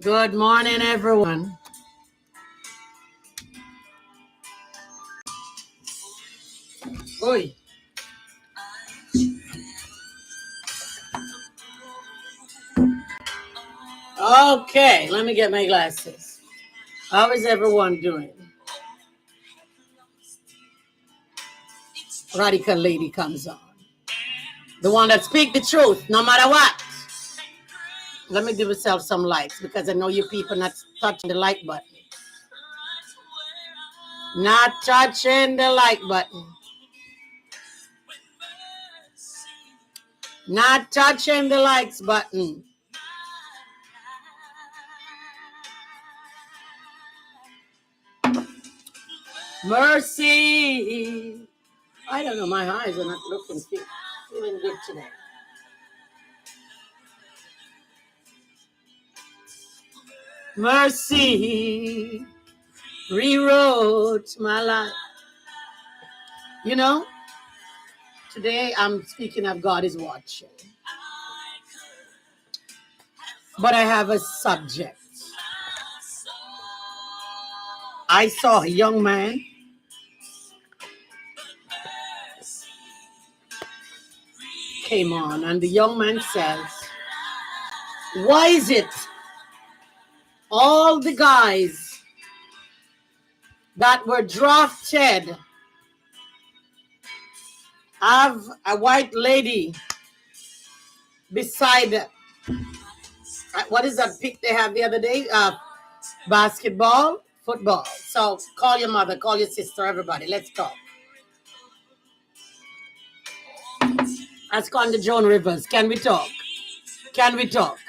Good morning, everyone. Oi. Okay, let me get my glasses. How is everyone doing? Radical lady comes on. The one that speak the truth, no matter what. Let me give yourself some likes because I know you people not touching the like button. Not touching the like button. Not touching the likes button. Mercy. I don't know, my eyes are not looking feeling good today. Mercy rewrote my life. You know, today I'm speaking of God is watching. But I have a subject. I saw a young man came on, and the young man says, why is it all the guys that were drafted have a white lady beside what is that pic they had the other day? Basketball, football. So call your mother, call your sister, everybody. Let's talk. Ask on the Joan Rivers. Can we talk? Can we talk?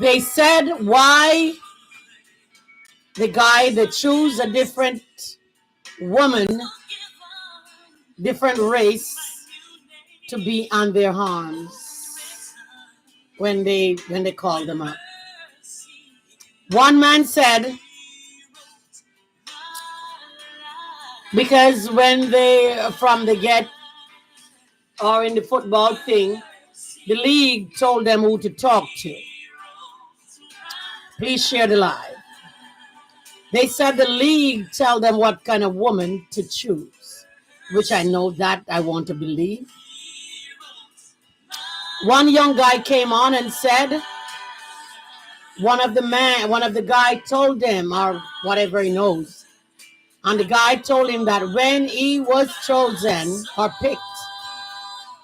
They said why the guy that choose a different woman, different race to be on their arms when they call them up. One man said because when they from the get or in the football thing, the league told them who to talk to. Please share the live. They said the league tell them what kind of woman to choose, which I know that I want to believe. One young guy came on and said one of the guy told them or whatever he knows. And the guy told him that when he was chosen or picked,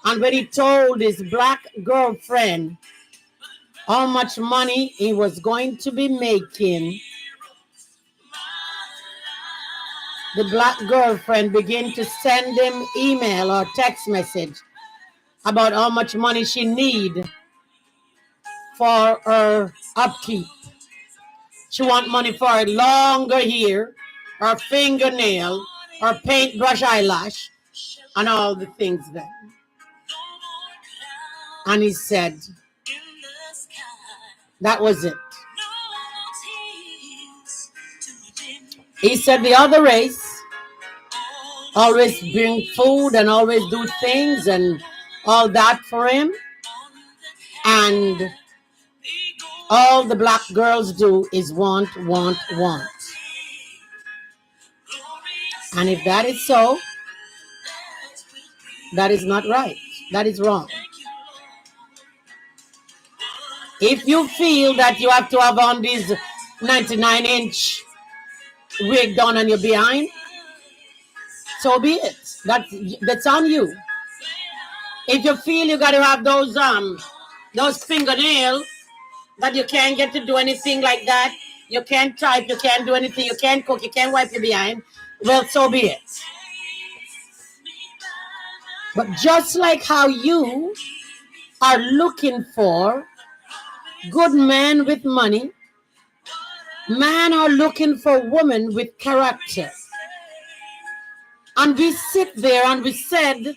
and when he told his black girlfriend how much money he was going to be making, the black girlfriend began to send him email or text message about how much money she need for her upkeep. She want money for her longer hair, her fingernail, her paintbrush eyelash, and all the things there. And he said, that was it. He said the other race always bring food and always do things and all that for him. And all the black girls do is want, want, want. And if that is so, that is not right. That is wrong. If you feel that you have to have on these 99-inch wig down on your behind, so be it. That's on you. If you feel you got to have those fingernails that you can't get to do anything like that, you can't type, you can't do anything, you can't cook, you can't wipe your behind, well, so be it. But just like how you are looking for good men with money, men are looking for women with character. And we sit there and we said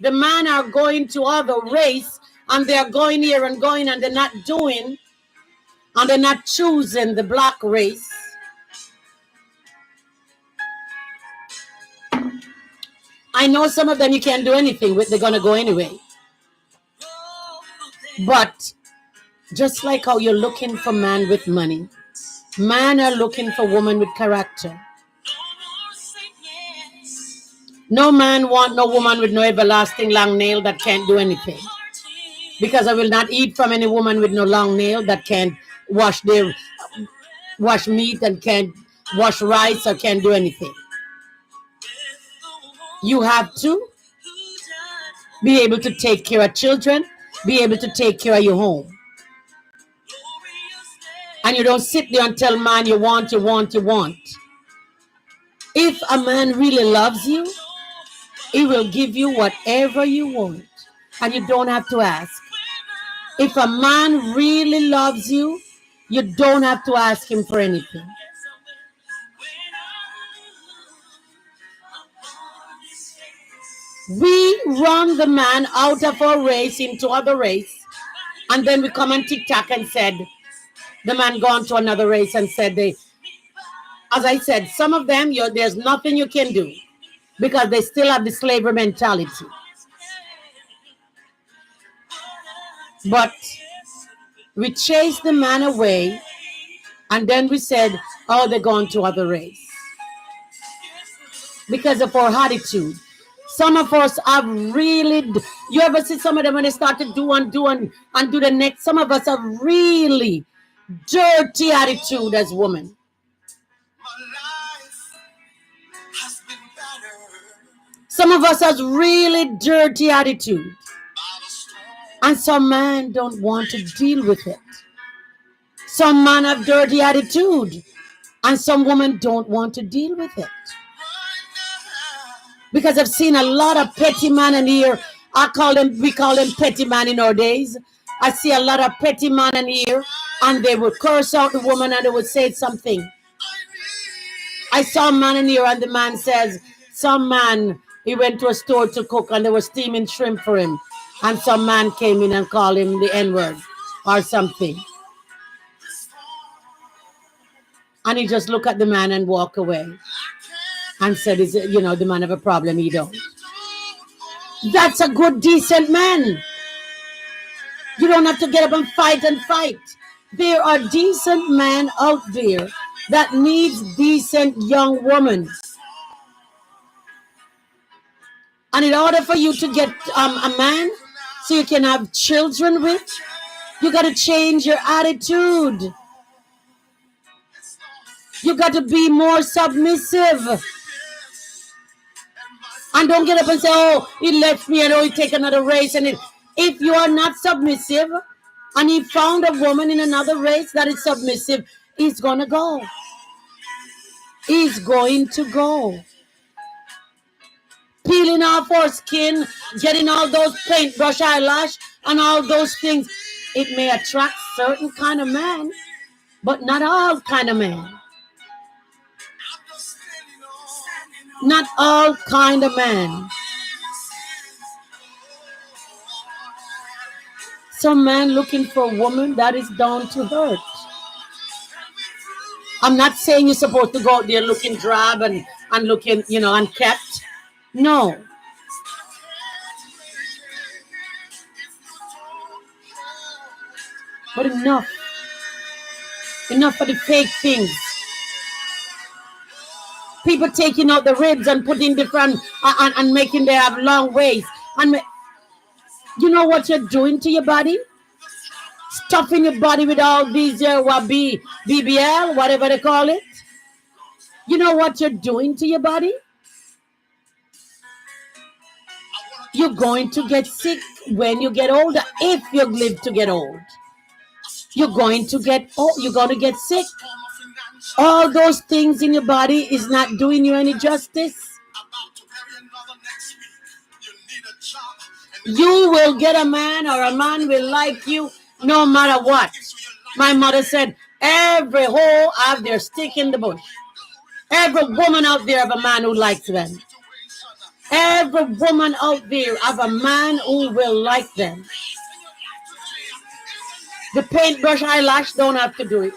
the men are going to other race and they're going here and going and they're not doing and they're not choosing the black race. I know some of them you can't do anything with, they're going to go anyway. But Just like how you're looking for man with money, man are looking for woman with character. No man want no woman with no everlasting long nail that can't do anything. Because I will not eat from any woman with no long nail that can't wash meat and can't wash rice or can't do anything. You have to be able to take care of children, be able to take care of your home. And you don't sit there and tell man you want, you want, you want. If a man really loves you, he will give you whatever you want. And you don't have to ask. If a man really loves you, you don't have to ask him for anything. We run the man out of our race into other race, and then we come on TikTok and said the man gone to another race and said as I said, some of them there's nothing you can do because they still have the slavery mentality. But we chased the man away, and then we said, oh, they're gone to other race because of our attitude. Some of us have really, you ever see some of them when they start to do the next? Some of us have really dirty attitude as women. Some of us has really dirty attitude. And some men don't want to deal with it. Some men have dirty attitude. And some women don't want to deal with it. Because I've seen a lot of petty man in here. We call them petty man in our days. I see a lot of petty man in here, and they would curse out the woman and they would say something. I saw a man in here, and the man says, some man, he went to a store to cook and they were steaming shrimp for him. And some man came in and called him the N-word or something. And he just looked at the man and walked away. And said, the man have a problem, he don't. That's a good, decent man. You don't have to get up and fight. There are decent men out there that needs decent young women. And in order for you to get a man so you can have children with, you got to change your attitude. You got to be more submissive. And don't get up and say, oh, he left me and he take another race. And if you are not submissive and he found a woman in another race that is submissive, he's going to go. He's going to go. Peeling off our skin, getting all those paintbrush eyelash and all those things. It may attract certain kind of man, but not all kind of man. Not all kind of man. Some man looking for a woman that is down to hurt. I'm not saying you're supposed to go out there looking drab and looking, unkept. No. But enough. Enough of the fake things. People taking out the ribs and putting different and making them have long waist. And you know what you're doing to your body? Stuffing your body with all these BBL, whatever they call it. You know what you're doing to your body? You're going to get sick when you get older, if you live to get old. You're going to get sick. All those things in your body is not doing you any justice. You will get a man, or a man will like you no matter what. My mother said, every hoe have their stick in the bush. Every woman out there have a man who likes them. Every woman out there have a man who will like them. The paintbrush eyelash don't have to do it.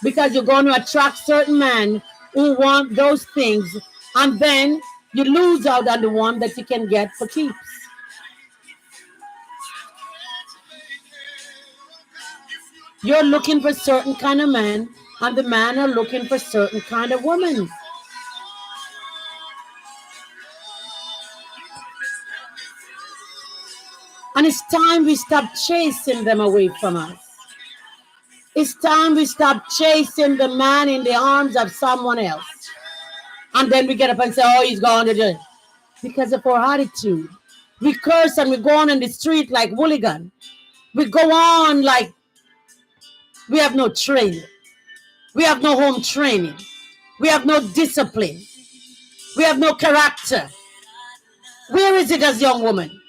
Because you're going to attract certain men who want those things, and then you lose out on the one that you can get for keeps. You're looking for certain kind of man, and the man are looking for certain kind of woman. And it's time we stop chasing them away from us. It's time we stop chasing the man in the arms of someone else. And then we get up and say, oh, he's gone to jail. Because of our attitude. We curse and we go on in the street like hooligan. We go on like we have no training. We have no home training. We have no discipline. We have no character. Where is it as young woman?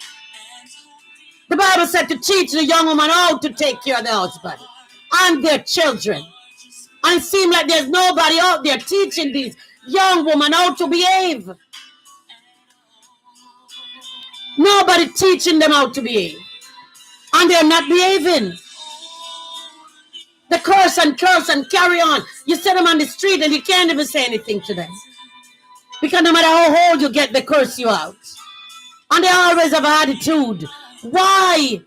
The Bible said to teach the young woman how to take care of their husband and their children. And it seems like there's nobody out there teaching these young women how to behave. Nobody teaching them how to behave. And they're not behaving. They curse and carry on. You set them on the street and you can't even say anything to them. Because no matter how old you get, they curse you out. And they always have an attitude. Why?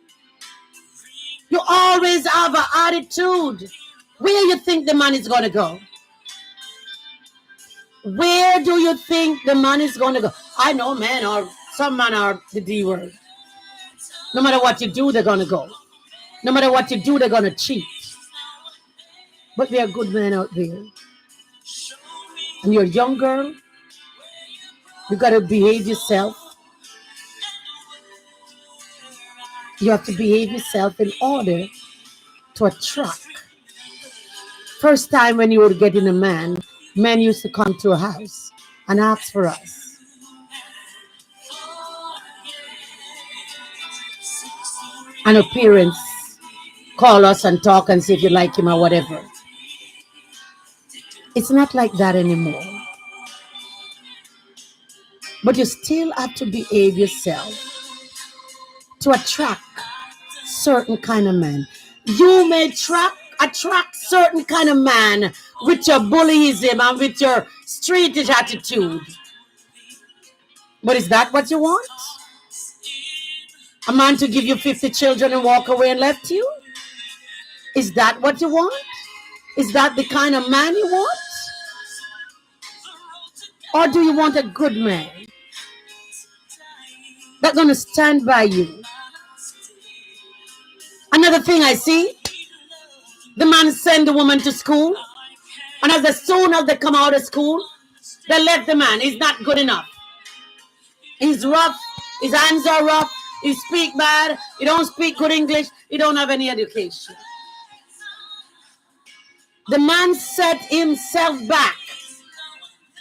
You always have an attitude. Where you think the man is going to go? Where do you think the man is going to go? I know men or some men are the D word. No matter what you do, they're going to go. No matter what you do, they're going to cheat. But there are good men out there. And you're a young girl. You got to behave yourself. You have to behave yourself in order to attract. First time when you were getting a man, men used to come to a house and ask for us. And our parents call us and talk and see if you like him or whatever. It's not like that anymore. But you still have to behave yourself to attract certain kind of man. You may attract certain kind of man with your bullyism and with your streetish attitude. But is that what you want? A man to give you 50 children and walk away and left you? Is that what you want? Is that the kind of man you want? Or do you want a good man that's going to stand by you? Another thing I see, the man send the woman to school, and as soon as they come out of school, they left the man. He's not good enough. He's rough. His hands are rough. He speak bad. He don't speak good English. He don't have any education. The man set himself back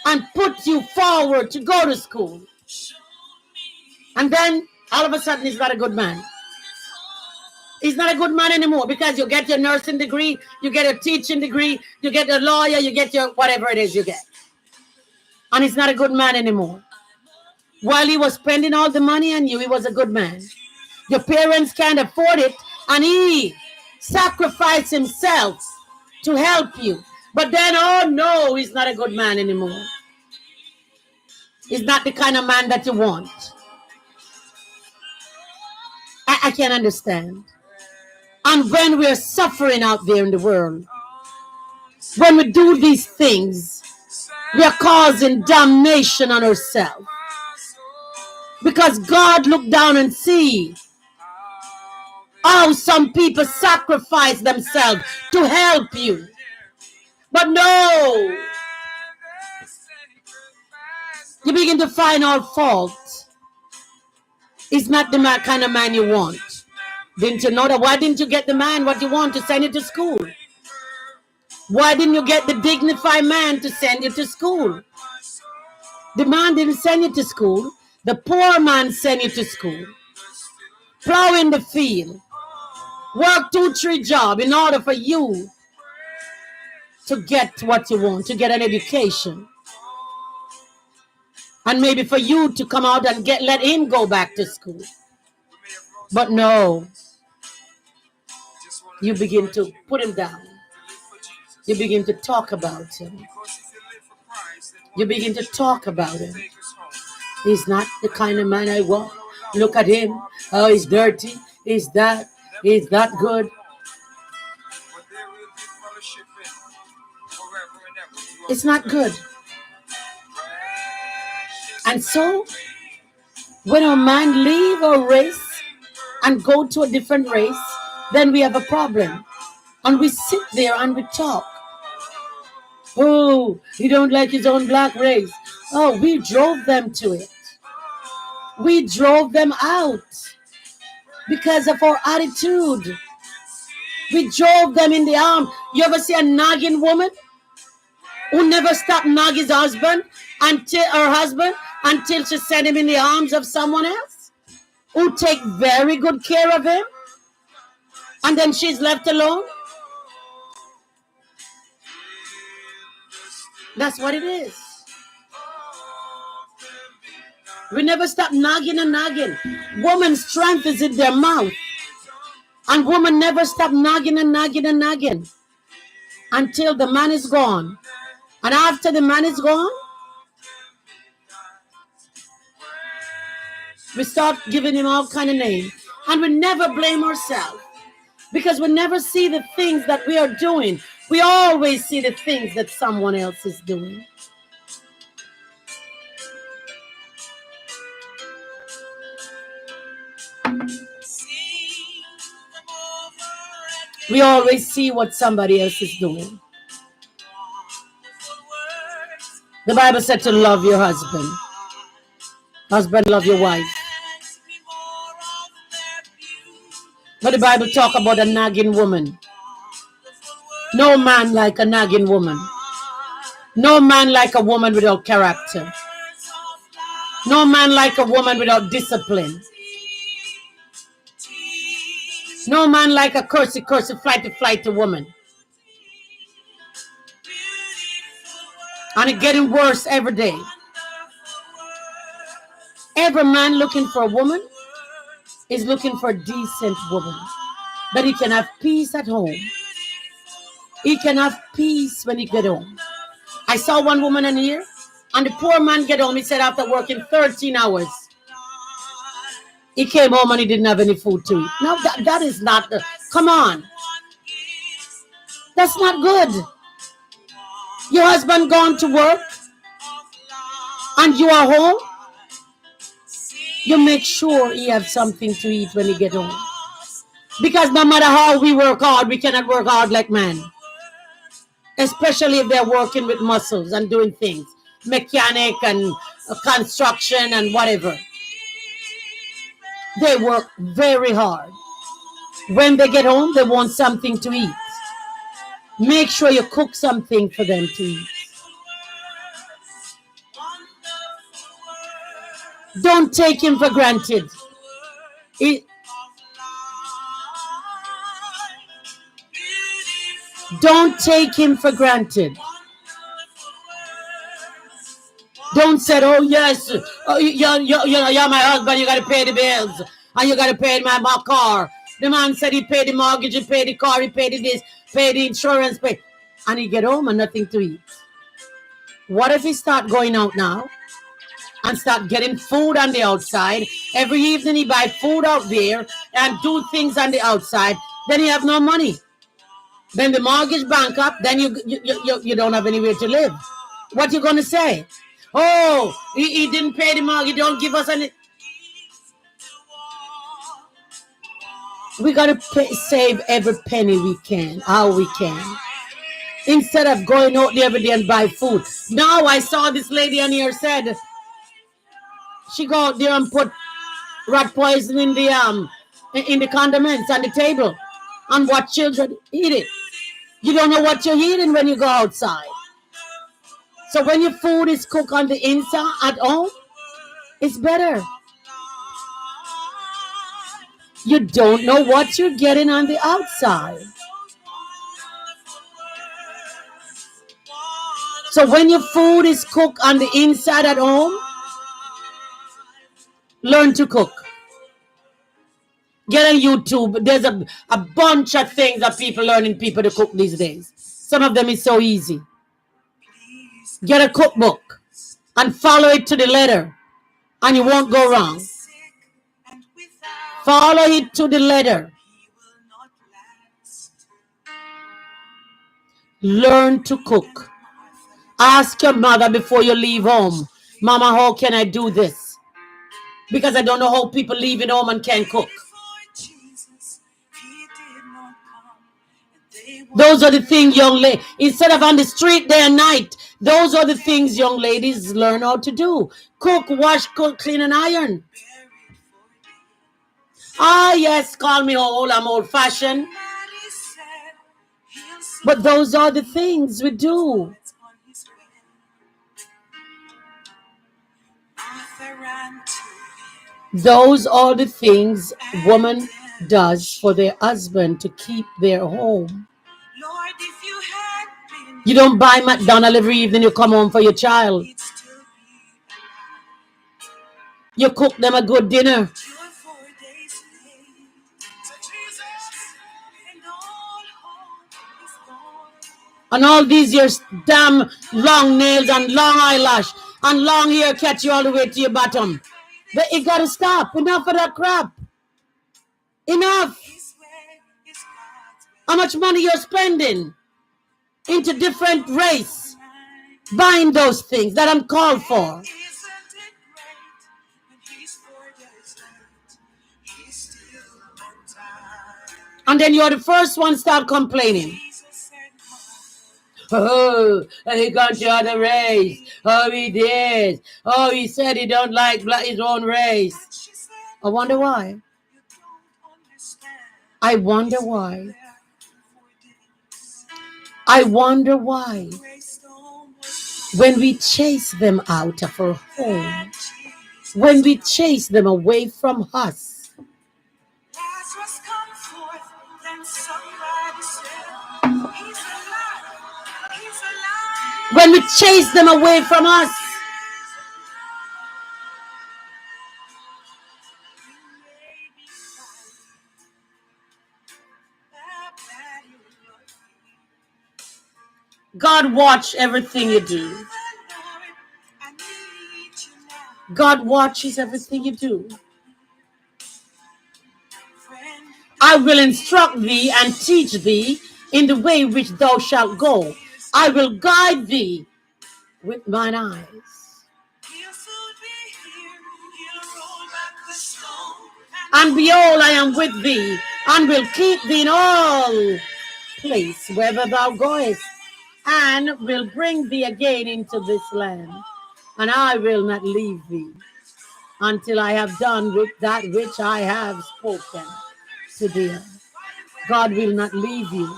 and put you forward to go to school. And then all of a sudden he's not a good man. He's not a good man anymore because you get your nursing degree, you get a teaching degree, you get a lawyer, you get your whatever it is you get. And he's not a good man anymore. While he was spending all the money on you, he was a good man. Your parents can't afford it, and he sacrificed himself to help you. But then, oh no, he's not a good man anymore. He's not the kind of man that you want. I can't understand. And when we're suffering out there in the world, when we do these things, we are causing damnation on ourselves. Because God looked down and see how some people sacrifice themselves to help you. But no, you begin to find all fault. It's not the kind of man you want. Didn't you know that? Why didn't you get the man what you want to send you to school? Why didn't you get the dignified man to send you to school? The man didn't send you to school. The poor man sent you to school. Plow in the field. Work 2-3 jobs in order for you to get what you want, to get an education. And maybe for you to come out and let him go back to school. But no. You begin to put him down. You begin to talk about him. You begin to talk about him. He's not the kind of man I want. Look at him. Oh, he's dirty. He's that good. It's not good. And so, when a man leave a race and go to a different race, then we have a problem. And we sit there and we talk. Oh, he don't like his own black race. Oh, we drove them to it. We drove them out because of our attitude. We drove them in the arm. You ever see a nagging woman who never stopped nagging his husband until she sent him in the arms of someone else who take very good care of him, and then she's left alone? That's what it is. We never stop nagging and nagging. Woman's strength is in their mouth. And women never stop nagging and nagging and nagging until the man is gone. And after the man is gone, we start giving him all kind of names. And we never blame ourselves because we never see the things that we are doing. We always see the things that someone else is doing. We always see what somebody else is doing. The Bible said to love your husband. Husband, love your wife. But the Bible talk about a nagging woman. No man like a nagging woman. No man like a woman without character. No man like a woman without discipline. No man like a cursey, flighty woman. And it's getting worse every day. Every man looking for a woman is looking for a decent woman. That he can have peace at home. He can have peace when he get home. I saw one woman in here, and the poor man get home, he said after working 13 hours, he came home and he didn't have any food to eat. No, that is not, come on. That's not good. Your husband gone to work and you are home. You make sure he have something to eat when he get home. Because no matter how we work hard, we cannot work hard like men. Especially if they're working with muscles and doing things. Mechanic and construction and whatever. They work very hard. When they get home, they want something to eat. Make sure you cook something for them to eat. Don't take him for granted. Don't take him for granted. Don't say, oh yes, you're my husband, you got to pay the bills. And you got to pay my car. The man said he paid the mortgage, he paid the car, he paid this, paid the insurance, and he get home and nothing to eat. What if he start going out now and start getting food on the outside? Every evening he buy food out there and do things on the outside. Then he have no money. Then the mortgage bankrupt. Then you don't have anywhere to live. What you gonna say? Oh, he didn't pay the mortgage. Don't give us any. We gotta save every penny we can, how we can, instead of going out there every day and buy food. Now I saw this lady on here said she go out there and put rat poison in the condiments on the table and watch children eat it. You don't know what you're eating when you go outside. So when your food is cooked on the inside at home, it's better. You don't know what you're getting on the outside. So when your food is cooked on the inside at home, learn to cook. Get on YouTube. There's a bunch of things that people learning people to cook these days. Some of them is so easy. Get a cookbook and follow it to the letter, and you won't go wrong. Follow it to the letter. Learn to cook. Ask your mother before you leave home. Mama, how can I do this? Because I don't know how people leave in home and can't cook. Those are the things, young lady. Instead of on the street day and night, those are the things young ladies learn how to do. Cook, wash, cook, clean, and iron. Ah, yes, call me old. I'm old-fashioned. But those are the things we do. Those are the things woman does for their husband to keep their home. You don't buy McDonald's every evening you come home for your child. You cook them a good dinner. And all these years, damn long nails and long eyelash and long hair catch you all the way to your bottom. But it gotta stop. Enough of that crap. Enough. How much money you're spending into different race buying those things that I'm called for. And then you're the first one start complaining. Oh, he got the other race. Oh, he did. Oh, he said he don't like his own race. I wonder why. I wonder why. I wonder why. When we chase them out of our home, when we chase them away from us, when we chase them away from us, God watch everything you do. God watches everything you do. I will instruct thee and teach thee in the way which thou shalt go. I will guide thee with mine eyes. And behold, I am with thee, and will keep thee in all place wherever thou goest, and will bring thee again into this land. And I will not leave thee until I have done with that which I have spoken to thee. God will not leave you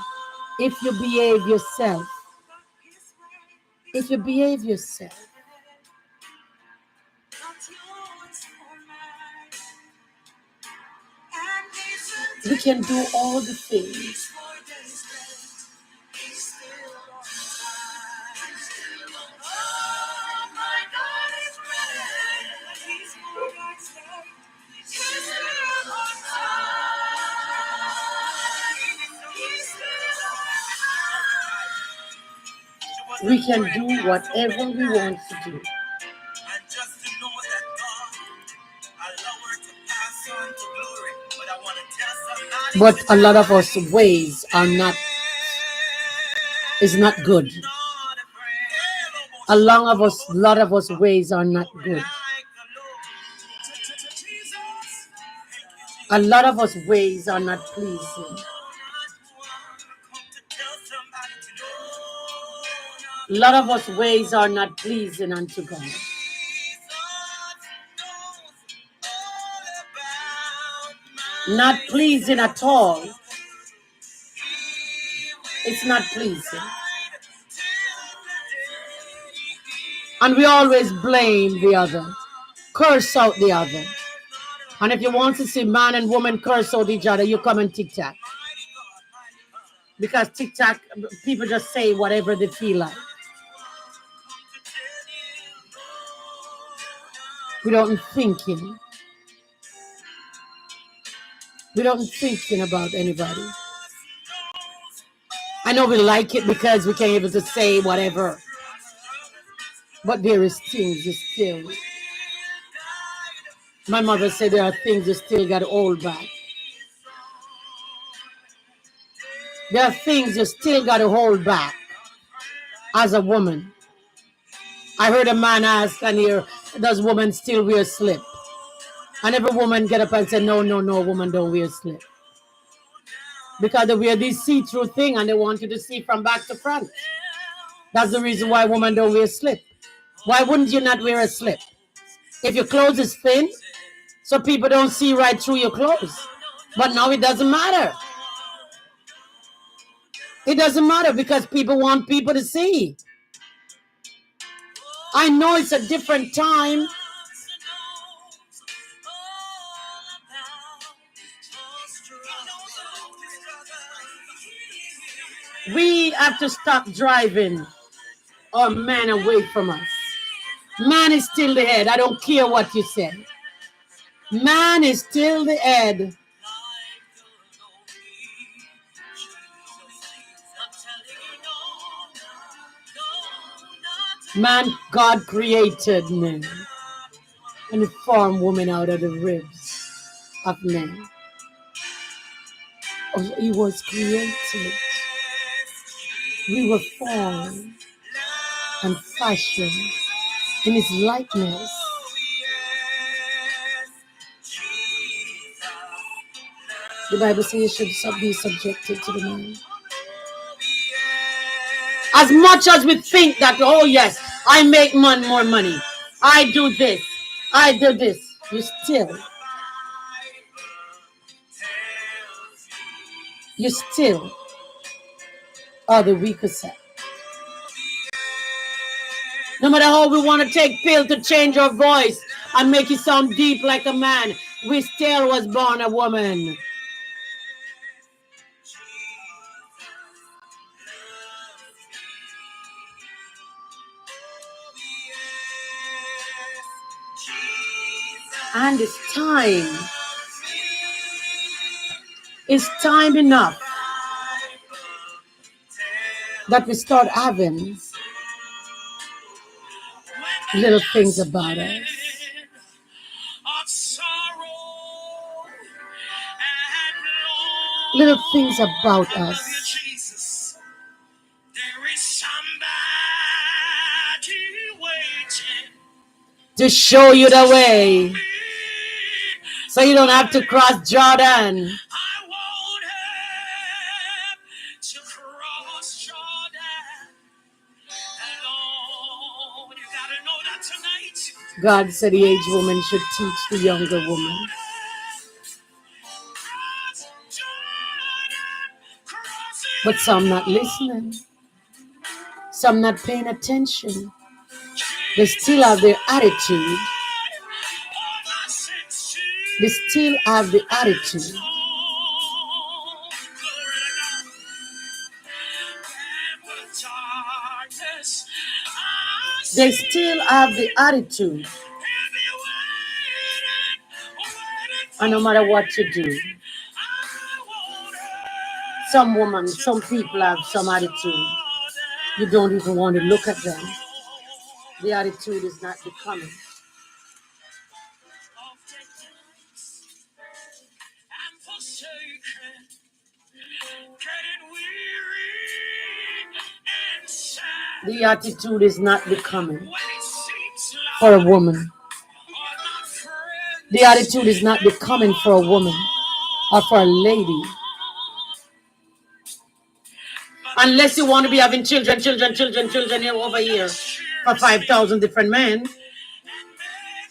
if you behave yourself. If you behave yourself. We can do all the things. We can do whatever we want to do. But a lot of us ways are not good. A lot of us ways are not good. A lot of us ways are not pleasing. A lot of us ways are not pleasing unto God. Not pleasing at all. It's not pleasing. And we always blame the other, curse out the other. And if you want to see man and woman curse out each other, you come on TikTok. Because TikTok, people just say whatever they feel like. Without thinking. Without thinking about anybody. I know we like it because we can be able to say whatever. But there is things you still. My mother said there are things you still got to hold back. There are things you still got to hold back as a woman. I heard a man ask and here, does women still wear slip? And every woman get up and say, no, no, no, woman don't wear slip. Because they wear this see-through thing and they want you to see from back to front. That's the reason why women don't wear slip. Why wouldn't you not wear a slip? If your clothes is thin, so people don't see right through your clothes. But now it doesn't matter. It doesn't matter because people want people to see. I know it's a different time. We have to stop driving our man away from us. Man is still the head. I don't care what you say. Man is still the head. Man, God created man and he formed woman out of the ribs of man. Oh, he was created. We were formed and fashioned in his likeness. The Bible says you should be subjected to the man. As much as we think that, oh yes, I make more money, I do this, I do this, you still are the weaker side. No matter how we want to take pills to change our voice and make it sound deep like a man, we still was born a woman. And it's time. It's time enough that we start having little things about us. Little things about us. To show you the way. So you don't have to cross Jordan. God said the aged woman should teach the younger woman. But some not listening. Some not paying attention. They still have their attitude. They still have the attitude. They still have the attitude. And no matter what you do, some women, some people have some attitude. You don't even want to look at them. The attitude is not becoming. The attitude is not becoming for a woman. The attitude is not becoming for a woman or for a lady. Unless you want to be having children here over here for 5,000 different men.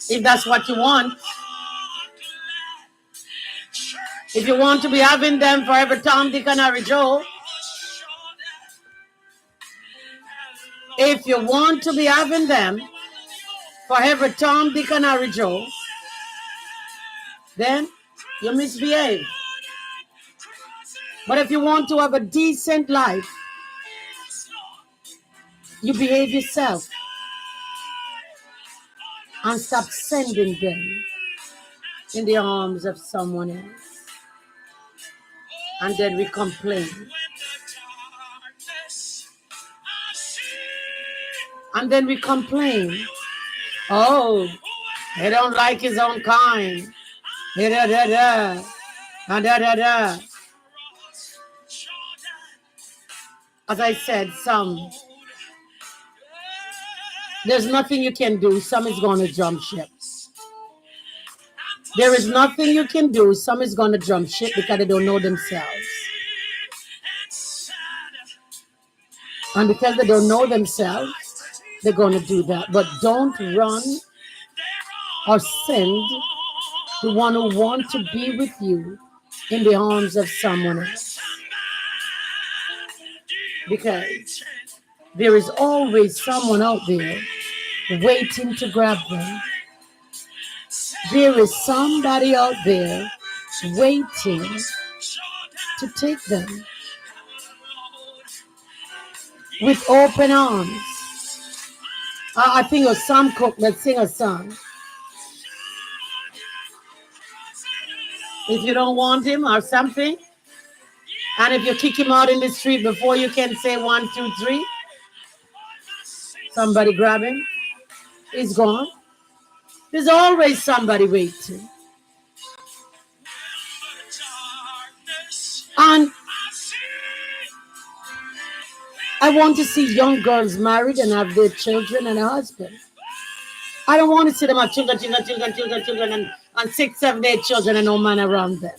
If that's what you want. If you want to be having them for every Tom, Dick, and Harry, Joe. If you want to be having them for every Tom, Dick, and Harry, Joe, then you misbehave. But if you want to have a decent life, you behave yourself and stop sending them in the arms of someone else. And then we complain. And then we complain. Oh, he don't like his own kind. Da da da da. Da da da. As I said, some There's nothing you can do. Some is going to jump ship. There is nothing you can do. Some is going to jump ship because they don't know themselves. And because they don't know themselves, they're going to do that. But don't run or send the one who wants to be with you in the arms of someone else. Because there is always someone out there waiting to grab them. There is somebody out there waiting to take them with open arms. I think of Sam Cooke, let's sing a song. If you don't want him or something, and if you kick him out in the street before you can say 1, 2, 3, somebody grab him, he's gone. There's always somebody waiting. And I want to see young girls married and have their children and a husband. I don't want to see them have children, and 6, 7, 8 children and no man around them.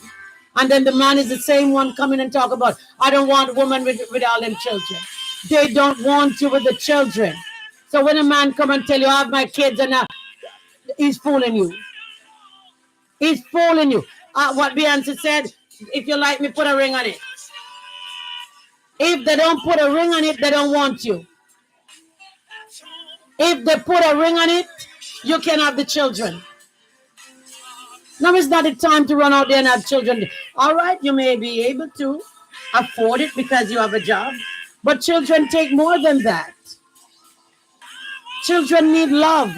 And then the man is the same one coming and talk about, I don't want a woman with all them children. They don't want you with the children. So when a man come and tell you, I have my kids and he's fooling you. He's fooling you. What Beyonce said, if you like me, put a ring on it. If they don't put a ring on it, they don't want you. If they put a ring on it, you can have the children. Now is not the time to run out there and have children. All right, you may be able to afford it because you have a job, but children take more than that. Children need love.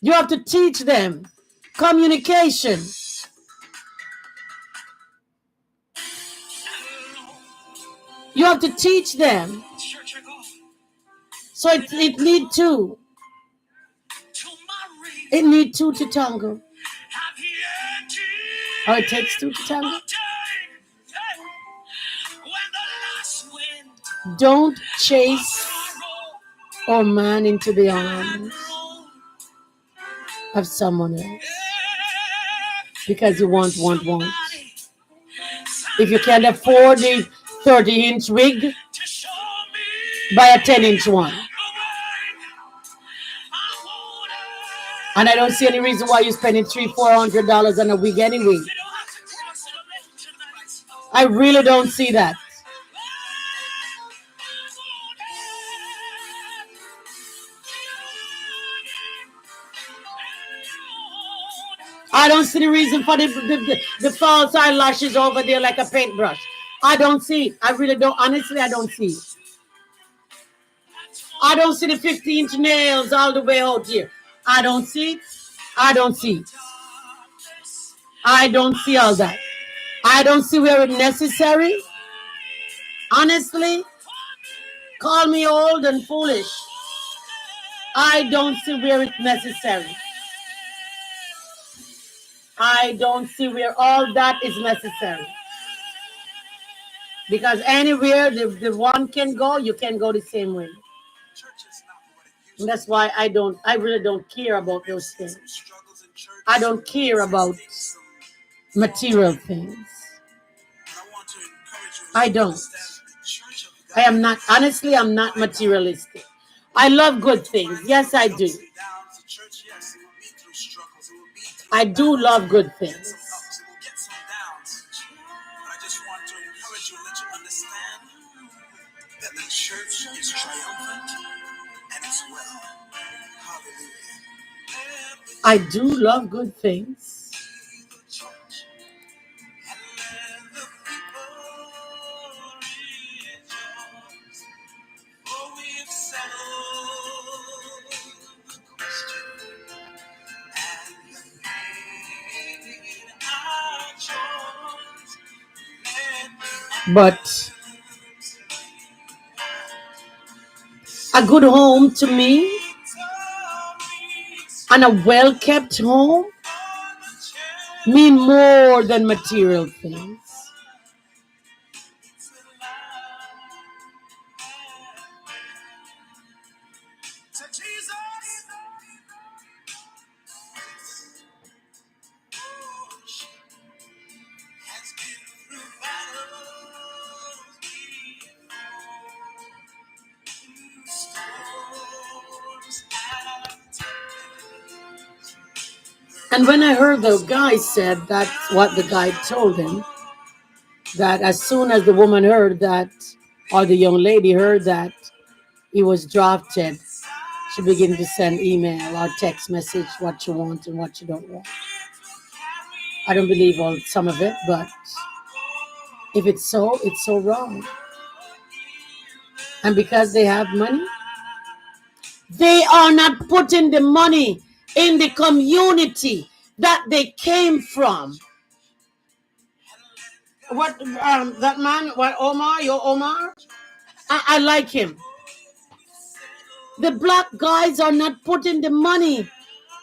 You have to teach them communication. You have to teach them. So it need two. It need two to tango. Or it takes two to tango. Don't chase a man into the arms of someone else because you want. If you can't afford the 30-inch wig, buy a 10-inch one. And I don't see any reason why you're spending $300-400 on a wig anyway. I really don't see that. I don't see the reason for the false eyelashes over there like a paintbrush. I don't see it. I really don't. Honestly, I don't see it. I don't see the 50-inch nails all the way out here. I don't see it. I don't see it. I don't see all that. I don't see where it's necessary. Honestly, call me old and foolish. I don't see where it's necessary. I don't see where all that is necessary. Because anywhere the one can go, you can go the same way. And that's why I really don't care about those things. I don't care about material things. I don't. I am not, honestly, I'm not materialistic. I love good things. Yes, I do. I do love good things. I do love good things. But a good home to me and a well-kept home mean more than material things. And when I heard the guy said that's what the guy told him, that as soon as the woman heard that, or the young lady heard that he was drafted, she began to send email or text message what you want and what you don't want. I don't believe all some of it, but if it's so wrong. And because they have money, they are not putting the money in the community that they came from. What that man? What Omar? Your Omar? I like him. The black guys are not putting the money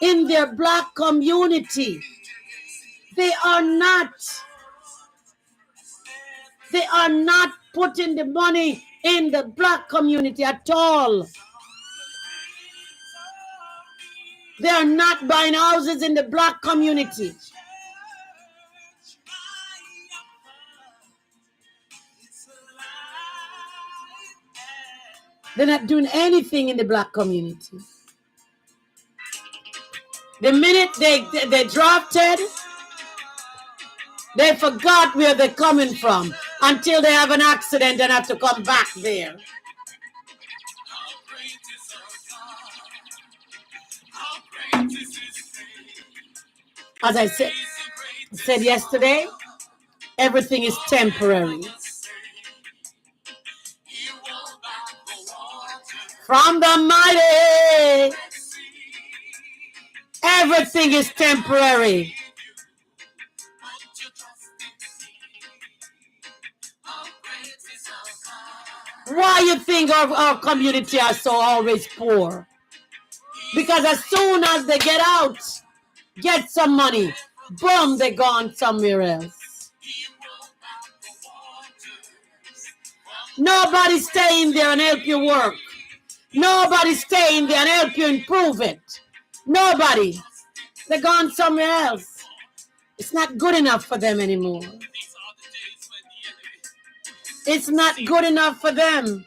in their black community. They are not. They are not putting the money in the black community at all. They are not buying houses in the black community. They're not doing anything in the black community. The minute they drafted, they forgot where they're coming from until they have an accident and have to come back there. As I said yesterday, everything is temporary. From the mighty, everything is temporary. Why you think our community are so always poor? Because as soon as they get out, get some money, boom, they're gone somewhere else. Nobody stay in there and help you work. Nobody stay in there and help you improve it. Nobody. They're gone somewhere else. It's not good enough for them anymore. It's not good enough for them.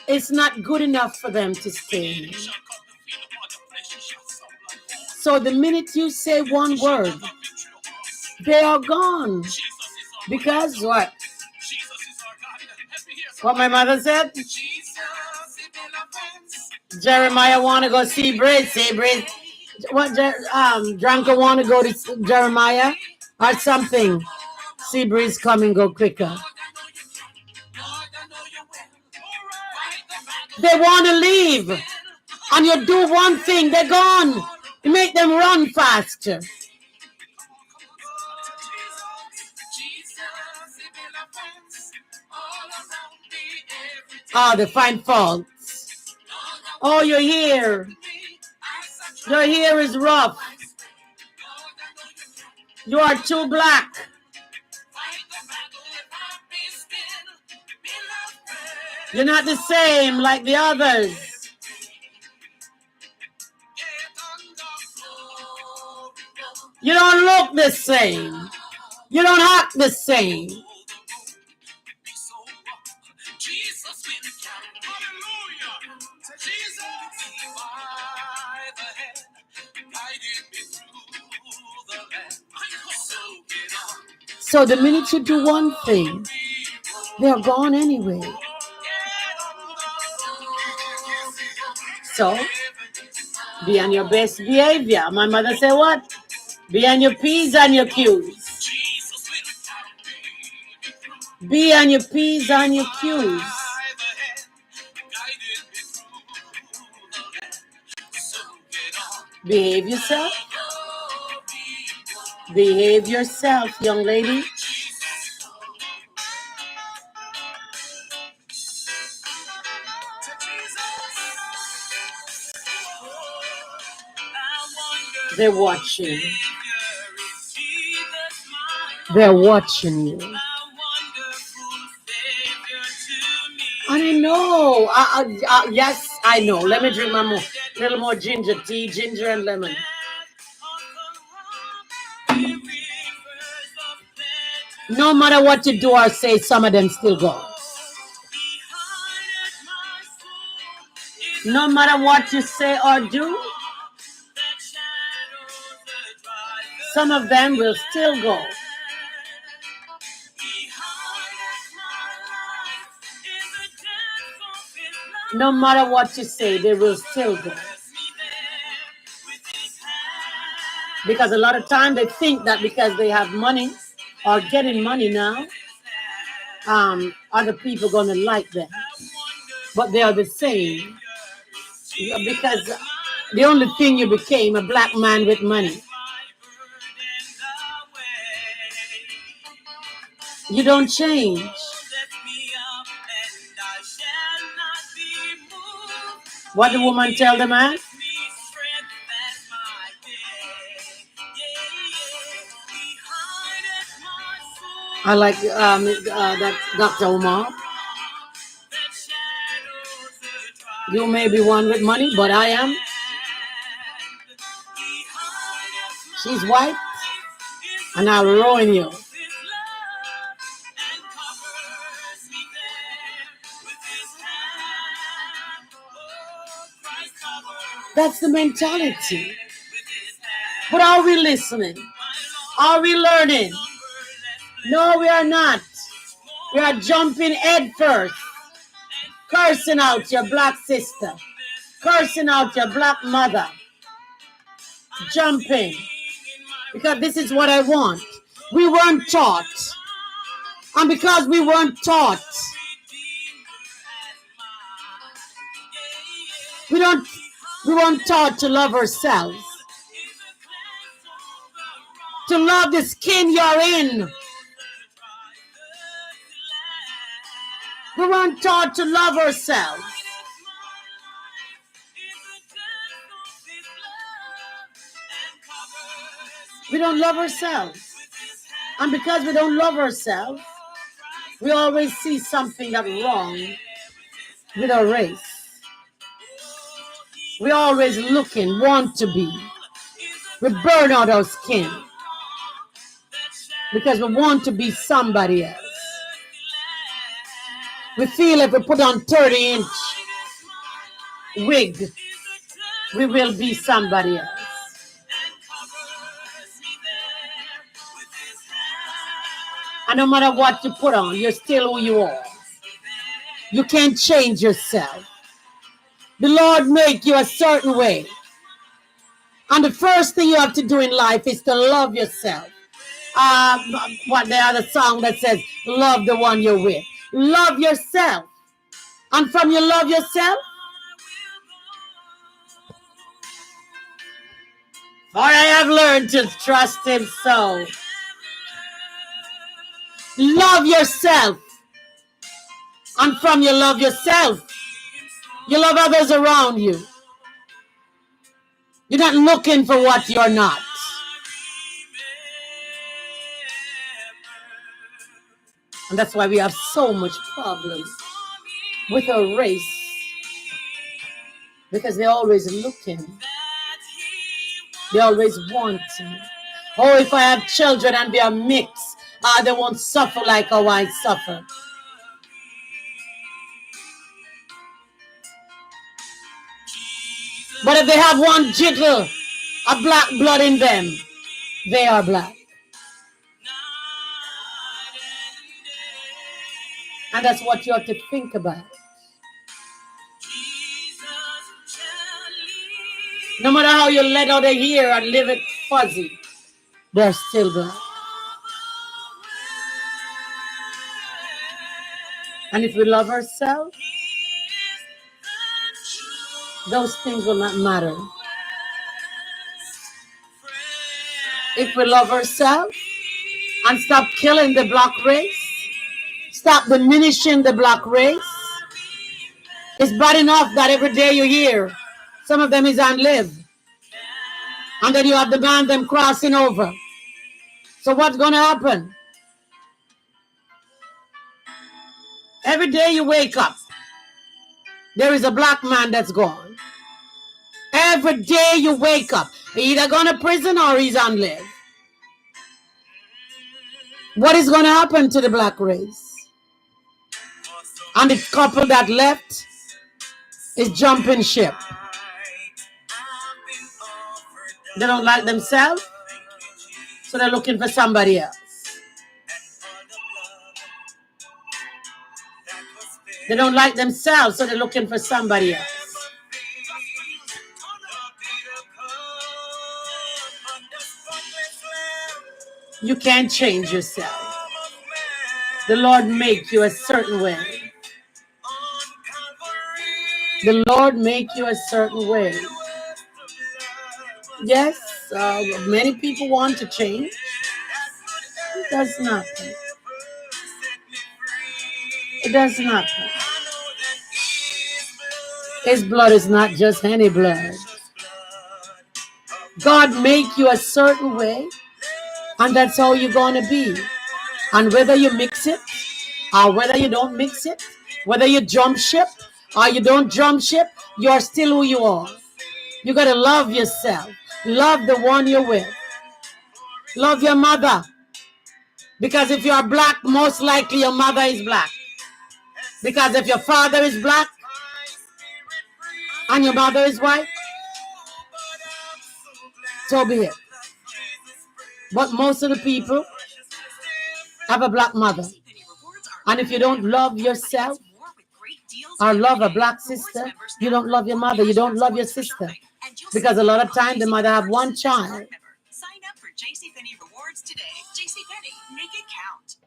It's not good enough for them to stay. So the minute you say one word, they are gone. Because what? What my mother said? Jeremiah want to go see Breeze. See Breeze. What? Dranka want to go to Jeremiah or something. See Breeze come and go quicker. They want to leave, and you do one thing, they're gone. You make them run faster. Oh, they find faults. Oh, your hair. Your hair is rough. You are too black. You're not the same like the others. You don't look the same. You don't act the same. So the minute you do one thing, they're gone anyway. So, be on your best behavior. My mother said what? Be on your P's and your Q's. Be on your P's and your Q's. Behave yourself. Behave yourself, young lady. They're watching. They're watching you. And I know. Yes, I know. Let me drink my little more ginger tea, ginger and lemon. No matter what you do or say, some of them still go. No matter what you say or do, some of them will still go. No matter what you say, they will still go. Because a lot of time they think that because they have money or getting money now, other people gonna like them. But they are the same. Because the only thing you became a black man with money. You don't change. What the woman tell the man? I like that Dr. Omar. You may be one with money, but I am. She's white, and I'll ruin you. That's the mentality. But are we listening? Are we learning? No, we are not. We are jumping head first, cursing out your black sister, cursing out your black mother, jumping, because this is what I want. We weren't taught. And because we weren't taught, we weren't taught to love ourselves, to love the skin you're in. We weren't taught to love ourselves. We don't love ourselves. And because we don't love ourselves, we always see something that's wrong with our race. We always looking, want to be. We burn out our skin because we want to be somebody else. We feel if we put on 30-inch wig, we will be somebody else. And no matter what you put on, you're still who you are. You can't change yourself. The Lord made you a certain way. And the first thing you have to do in life is to love yourself. What the other song that says, love the one you're with. Love yourself. And from you love yourself, for I have learned to trust him so. Love yourself. And from you love yourself, you love others around you. You're not looking for what you're not. And that's why we have so much problems with our race. Because they're always looking. They always wanting. Oh, if I have children and they are mixed, they won't suffer like how I suffer. But if they have one jiggle of black blood in them, they are black. And that's what you have to think about. No matter how you let out a hair and leave it fuzzy, they're still black. And if we love ourselves, those things will not matter. If we love ourselves and stop killing the black race, stop diminishing the black race, it's bad enough that every day you hear some of them is on live. And then you have the man them crossing over. So what's going to happen? Every day you wake up, there is a black man that's gone. Every day you wake up, he's either going to prison or he's on live. What is going to happen to the black race? And the couple that left, is jumping ship. They don't like themselves, so they're looking for somebody else. They don't like themselves, so they're looking for somebody else. You can't change yourself. The Lord make you a certain way. The Lord make you a certain way. Yes, many people want to change. It does nothing. It does nothing. His blood is not just any blood. God make you a certain way, and that's how you're going to be. And whether you mix it or whether you don't mix it, whether you jump ship or you don't jump ship, you're still who you are. You got to love yourself. Love the one you're with. Love your mother. Because if you're black, most likely your mother is black. Because if your father is black and your mother is white, so be it. But most of the people have a black mother. And if you don't love yourself or love a black sister, you don't love your mother, you don't love your sister. Because a lot of times the mother have one child. Sign up for JCPenney Rewards today. JCPenney, make it count.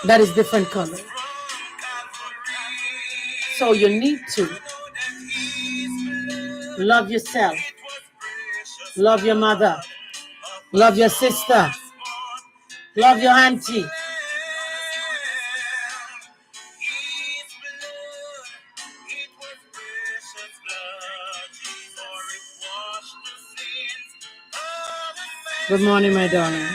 That is different color. So you need to love yourself. Love your mother. Love your sister. Love your auntie. Good morning, my darling.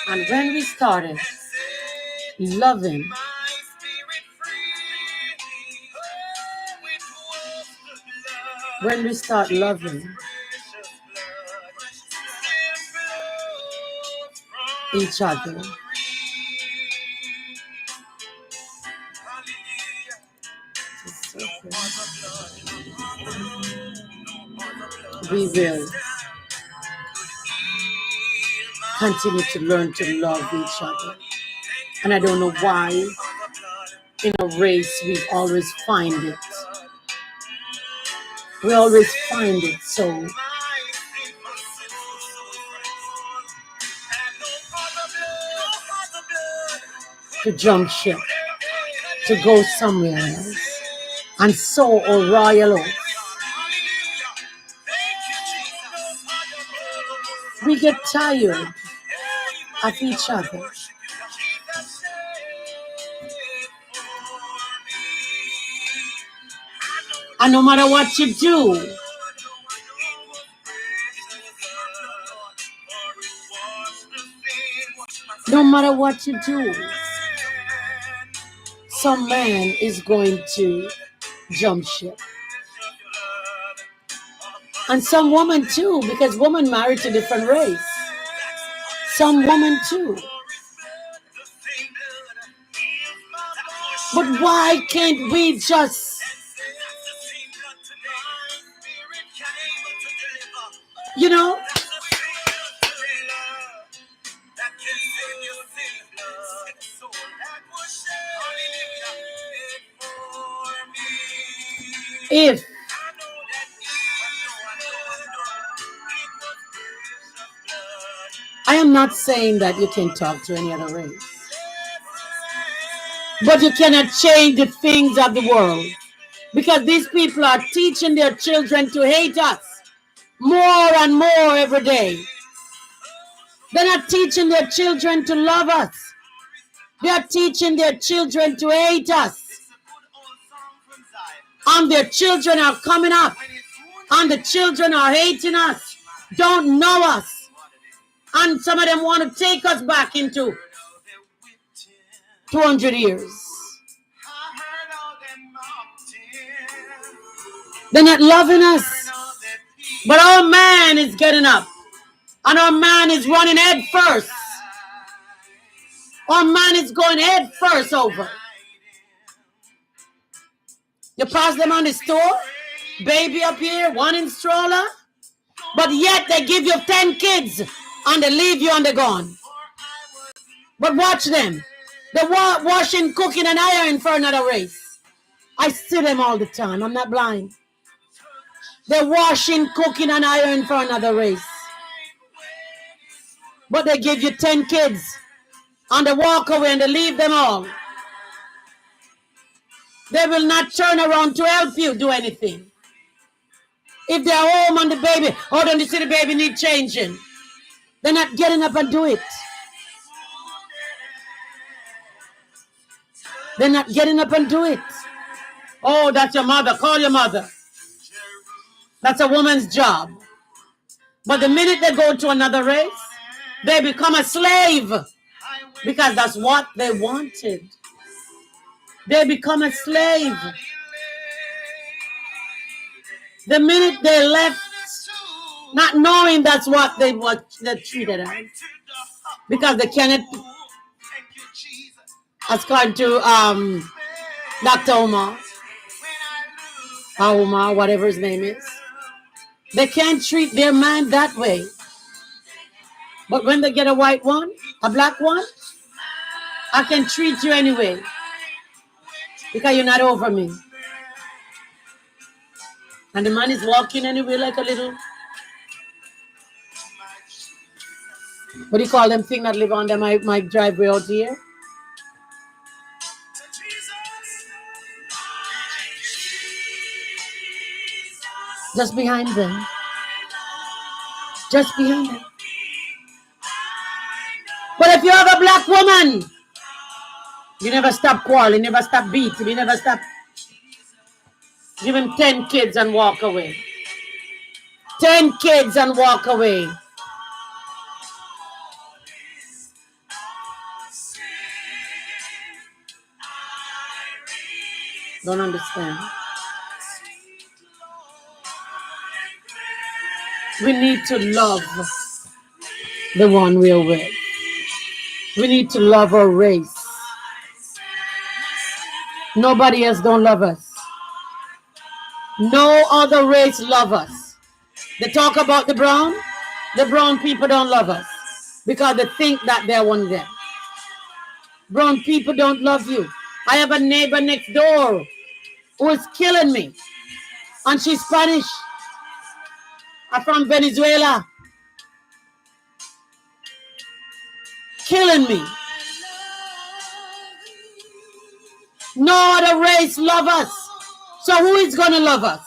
And when we started loving, when we start loving each other, we will continue to learn to love each other. And I don't know why in a race we always find it. We always find it so to jump ship, to go somewhere else, and sow a royal oath. We get tired of each other. And no matter what you do, no matter what you do, some man is going to jump ship. And some woman too, because women married to different race. Some women too. But why can't we just, you know, if I am not saying that you can talk to any other race, but you cannot change the things of the world, because these people are teaching their children to hate us more and more every day. They're not teaching their children to love us. They are teaching their children to hate us. And their children are coming up, and the children are hating us, don't know us. And some of them want to take us back into 200 years. They're not loving us. But our man is getting up. And our man is running head first Or man is going head first over. You pass them on the store, baby up here, one in stroller, but yet they give you 10 kids and they leave you and they're gone. But watch them. They're washing, cooking, and ironing for another race. I see them all the time. I'm not blind. They're washing, cooking, and ironing for another race. But they give you 10 kids and they walk away and they leave them all. They will not turn around to help you do anything. If they're home and the baby, oh, don't you see the baby need changing? They're not getting up and do it. They're not getting up and do it. Oh, that's your mother. Call your mother. That's a woman's job. But the minute they go to another race, they become a slave because that's what they wanted. They become a slave. The minute they left, not knowing that's what they treated as, because they cannot, according to Dr. Omar, whatever his name is, they can't treat their man that way. But when they get a white one, a black one, I can treat you anyway because you're not over me. And the man is walking anyway like a little, what do you call them thing that live under my driveway out here? Just behind them. Just behind them. But if you have a black woman, you never stop quarreling, you never stop beating, you never stop. Give him 10 kids and walk away. 10 kids and walk away. Don't understand. We need to love the one we're with. We need to love our race. Nobody else don't love us. No other race love us. They talk about the brown people don't love us because they think that they're one of them. Brown people don't love you. I have a neighbor next door who is killing me, and she's Spanish. I'm from Venezuela. Killing me. No other race love us. So who is going to love us?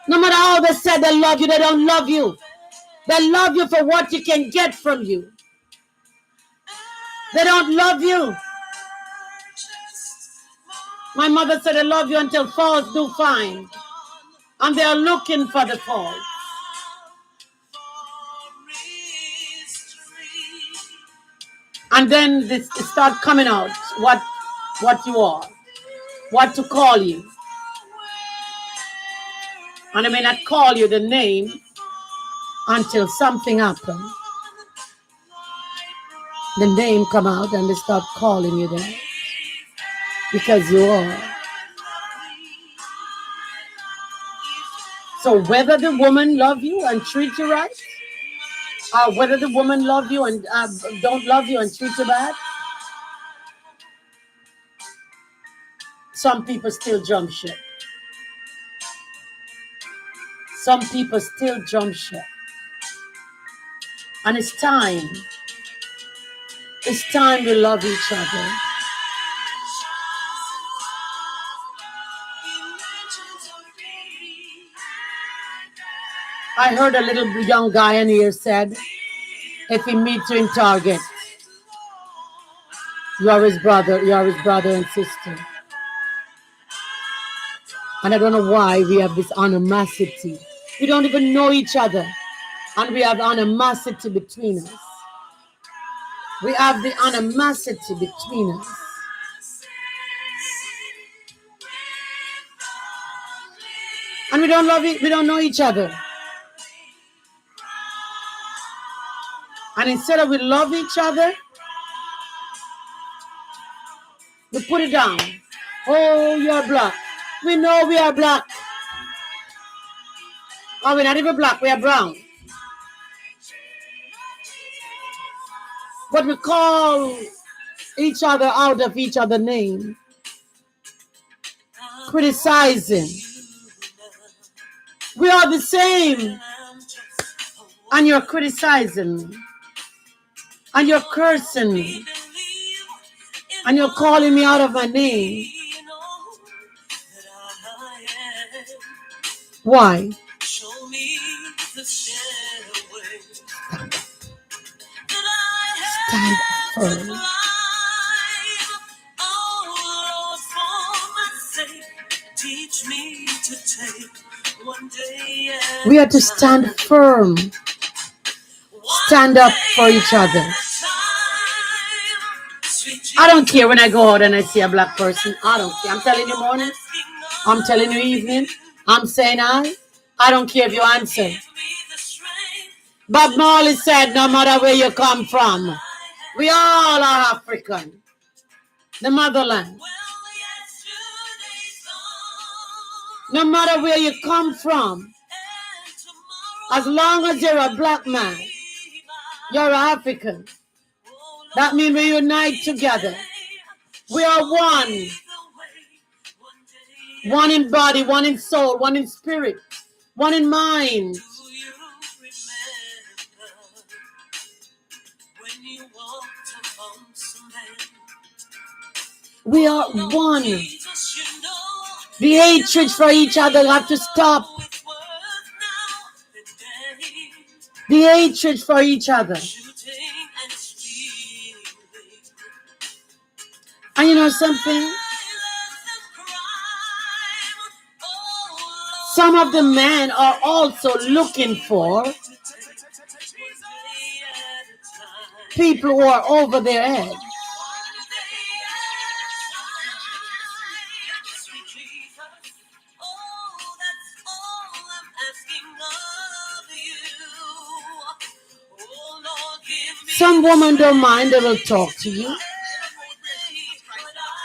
No matter how they say they love you, they don't love you. They love you for what you can get from you. They don't love you. My mother said they love you until falls do find. And they are looking for the fall. And then it start coming out what you are, what to call you. And I may not call you the name until something happens. The name come out and they start calling you that because you are. So whether the woman love you and treat you right, or whether the woman love you and don't love you and treat you bad, some people still jump ship. Some people still jump ship. And it's time we love each other. I heard a little young guy in here said, if he meets you in Target, you are his brother and sister. And I don't know why we have this animosity. We don't even know each other. And we have animosity between us. We have the animosity between us. And we don't love it, we don't know each other. And instead of we love each other, We put it down. Oh, you're black. We know we are black. Oh, we're not even black, we are brown. But we call each other out of each other's name. Criticizing. We are the same. And you're criticizing me. And you're cursing me. And you're calling me out of my name. Why? Stand firm. We are to stand firm. Stand up for each other. I don't care when I go out and I see a black person. I don't care. I'm telling you morning. I'm telling you evening. I'm saying I don't care if you answer. Bob Marley said, no matter where you come from, we all are African. The motherland. No matter where you come from, as long as you're a black man, you're African. That means we unite together. We are one. One in body, one in soul, one in spirit, one in mind. We are one. The hatred for each other have to stop. The hatred for each other. And you know something? Some of the men are also looking for people who are over their head. Some women don't mind, they will talk to you.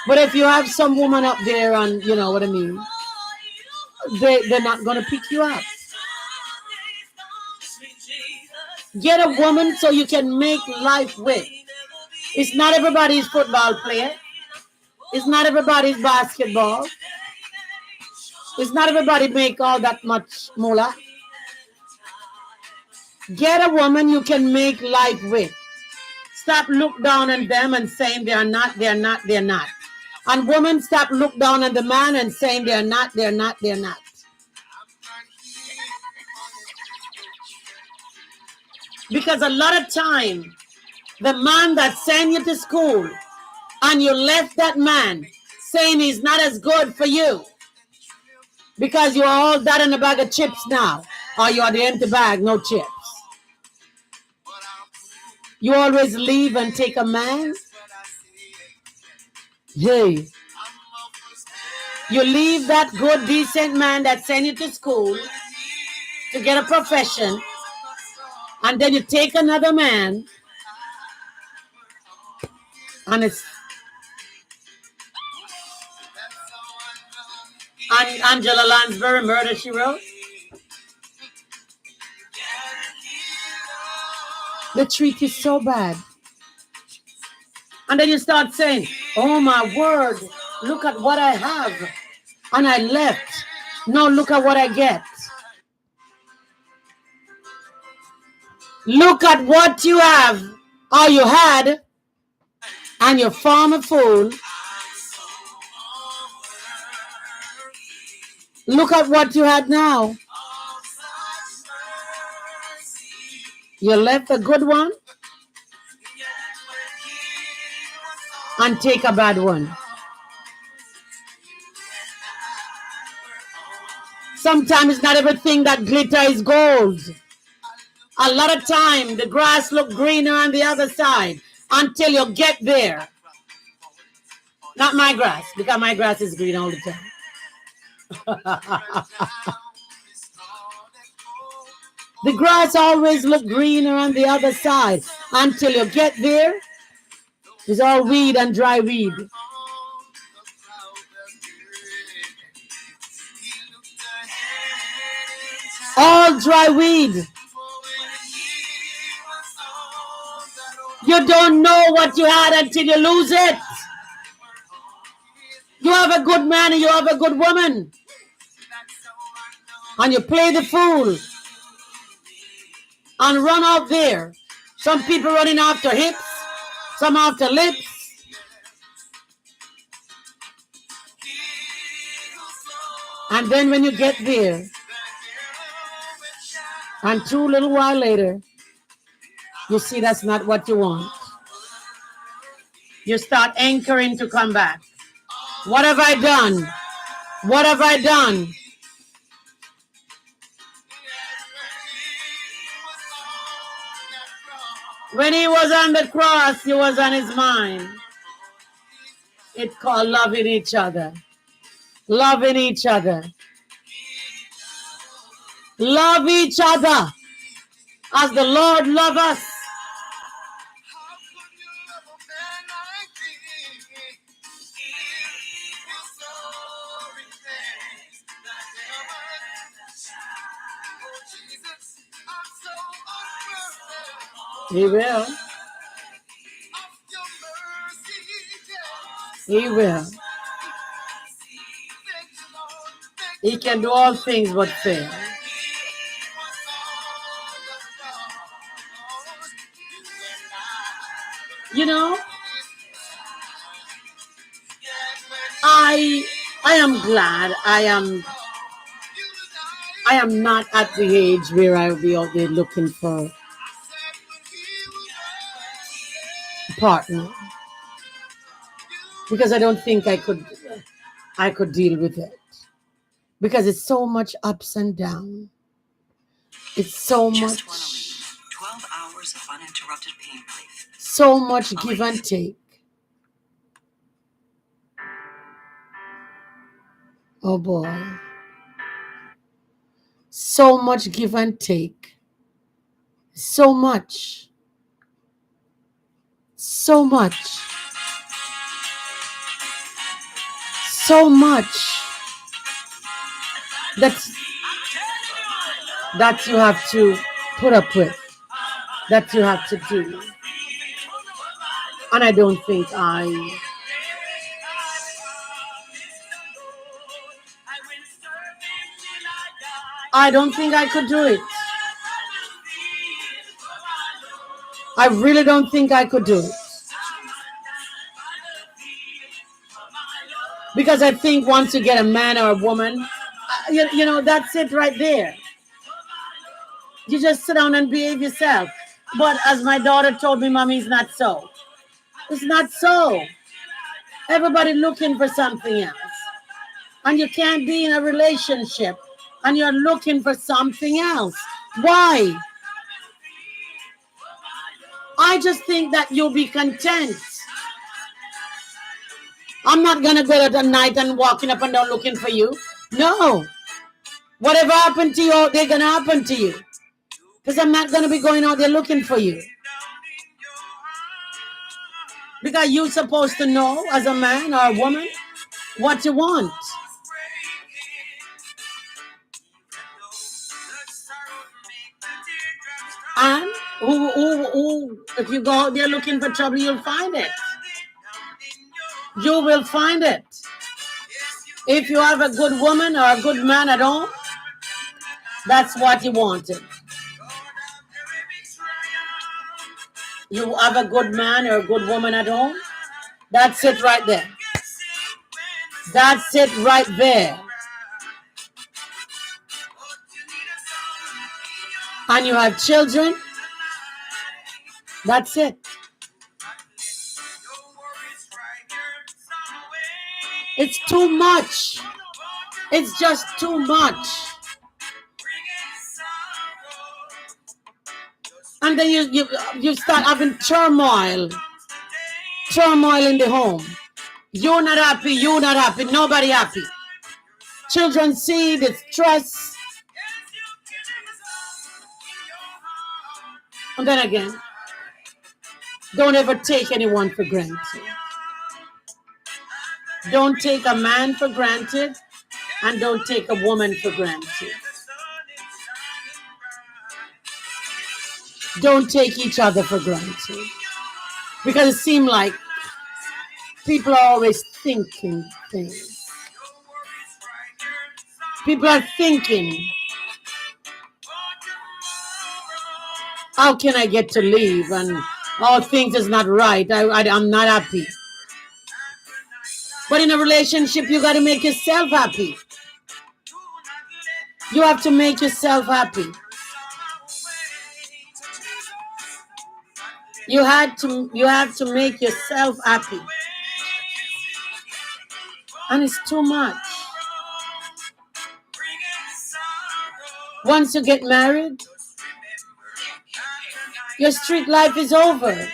But if you have some woman up there and you know what I mean, they're not going to pick you up. Get a woman so you can make life with. It's not everybody's football player. It's not everybody's basketball. It's not everybody make all that much moolah. Get a woman you can make life with. Stop look down on them and saying they're not. And women, stop look down on the man and saying they're not. Because a lot of time, the man that sent you to school and you left that man saying he's not as good for you because you are all that in a bag of chips now, or you are the empty bag, no chips. You always leave and take a man. Hey, you leave that good, decent man that sent you to school to get a profession, and then you take another man, and it's Angela Lansbury, Murder, She Wrote. They treat you so bad. And then you start saying, oh my word, look at what I have. And I left. No, look at what I get. Look at what you have, or you had, and you farm a fool. Look at what you had now. You left a good one and take a bad one. Sometimes not everything that glitter is gold. A lot of time the grass look greener on the other side until you get there. Not my grass, because my grass is green all the time. The grass always look greener on the other side until you get there. It's all weed and dry weed. All dry weed. You don't know what you had until you lose it. You have a good man and you have a good woman. And you play the fool. And run out there. Some people running after hips. Some after lips. And then when you get there, and 2 little while later, you see that's not what you want. You start anchoring to come back. What have I done? What have I done? When he was on the cross, he was on his mind. It's called loving each other. Loving each other. Love each other as the Lord loves us. He will. He will. He can do all things but fail. You know, I am glad I am not at the age where I'll be out there looking for a partner, because I don't think I could deal with it, because it's so much ups and downs. It's so much 12 hours of uninterrupted pain relief. So much give and take. Oh boy. So much give and take. So much. So much. So much. That you have to put up with. That you have to do. And I don't think I don't think I could do it. I really don't think I could do it. Because I think once you get a man or a woman, you know, that's it right there. You just sit down and behave yourself. But as my daughter told me, Mommy, it's not so. It's not so. Everybody looking for something else. And you can't be in a relationship and you're looking for something else. Why? I just think that you'll be content. I'm not going to go out at night and walking up and down looking for you. No. Whatever happened to you out there, going to happen to you. Because I'm not going to be going out there looking for you. Because you're supposed to know as a man or a woman what you want. And if you go out there looking for trouble, you'll find it. You will find it. If you have a good woman or a good man at home, that's what you wanted. You have a good man or a good woman at home, that's it right there. That's it right there. And you have children, that's it. It's too much. It's just too much. And then you start having turmoil in the home. You're not happy, nobody happy. Children see the stress. And then again, don't ever take anyone for granted. Don't take a man for granted, and don't take a woman for granted. Don't take each other for granted. Because it seems like people are always thinking things. People are thinking, how can I get to leave? And all things is not right. I'm not happy. But in a relationship, you got to make yourself happy. You have to make yourself happy. You have to make yourself happy. And it's too much. Once you get married, your street life is over.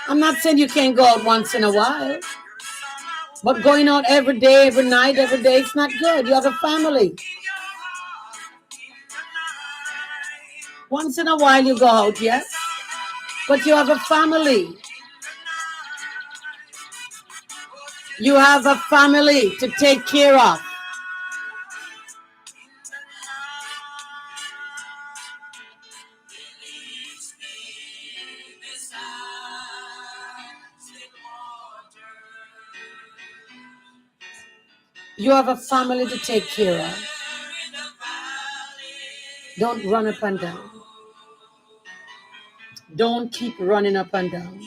I'm not saying you can't go out once in a while, but going out every day, every night, every day, it's not good. You have a family. Once in a while you go out, yes, but you have a family. You have a family to take care of. You have a family to take care of. Don't run up and down. Don't keep running up and down.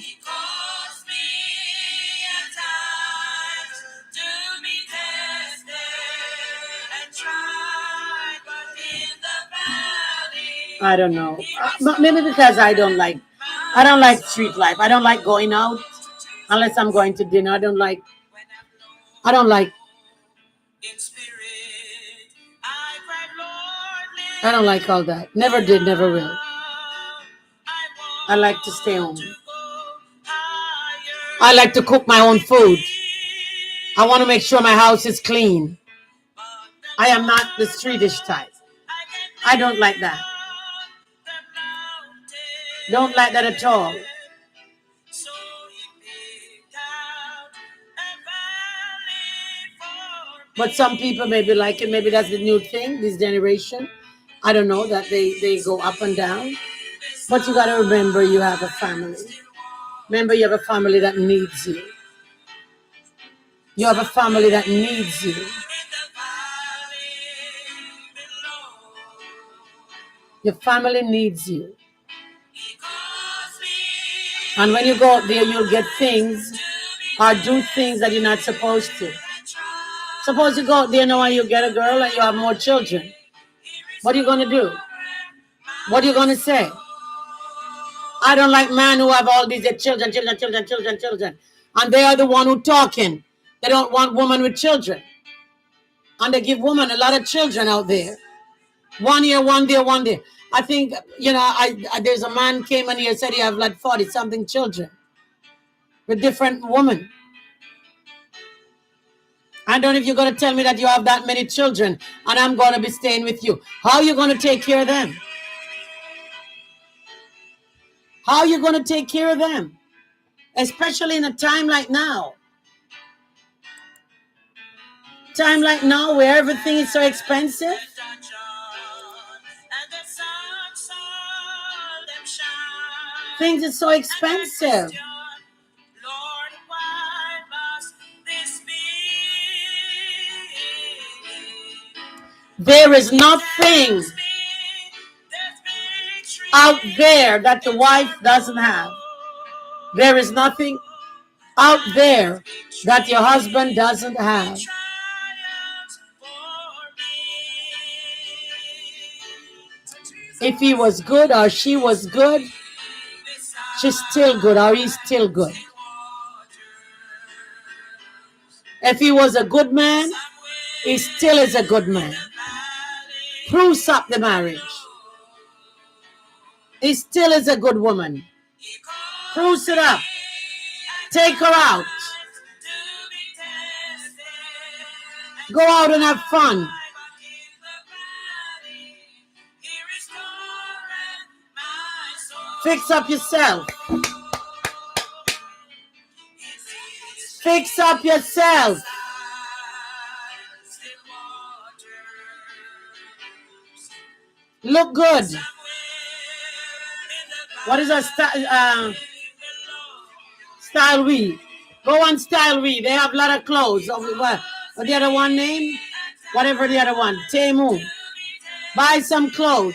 I don't know. Maybe because I don't like street life. I don't like going out unless I'm going to dinner. I don't like all that. Never did, never will. I like to stay home. I like to cook my own food. I want to make sure my house is clean. I am not the streetish type. I don't like that. Don't like that at all. But some people maybe like it. Maybe that's the new thing, this generation. I don't know, that they go up and down. But you got to remember you have a family. Remember you have a family that needs you. You have a family that needs you. Your family needs you. And when you go out there, you'll get things or do things that you're not supposed to. Suppose you go out there now and you get a girl and you have more children. What are you going to do? What are you going to say? I don't like men who have all these children. And they are the one who talking. They don't want women with children. And they give women a lot of children out there. 1 year, 1 day, 1 day. I think, there's a man came in here said he have like 40 something children with different women. I don't know if you're going to tell me that you have that many children and I'm going to be staying with you. How are you going to take care of them? How are you going to take care of them? Especially in a time like now. Time like now where everything is so expensive. Things are so expensive. There is nothing out there that the wife doesn't have. There is nothing out there that your husband doesn't have. If he was good or she was good, she's still good or he's still good. If he was a good man, he still is a good man. Spruce up the marriage. He still is a good woman. Spruce it up. Take her out. Go out and have fun. Fix up yourself. Fix up yourself. Look good. What is a Style We? Go on Style We. They have a lot of clothes. What the other one name? Whatever the other one. Temu. Buy some clothes.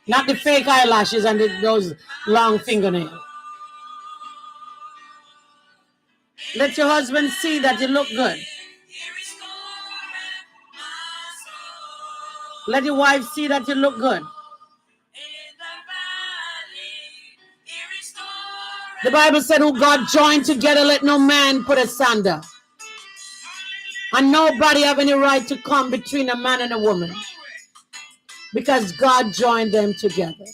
Not the fake eyelashes and those long fingernails. Let your husband see that you look good. Let your wife see that you look good. The Bible said, who God joined together, let no man put asunder. And nobody have any right to come between a man and a woman, because God joined them together.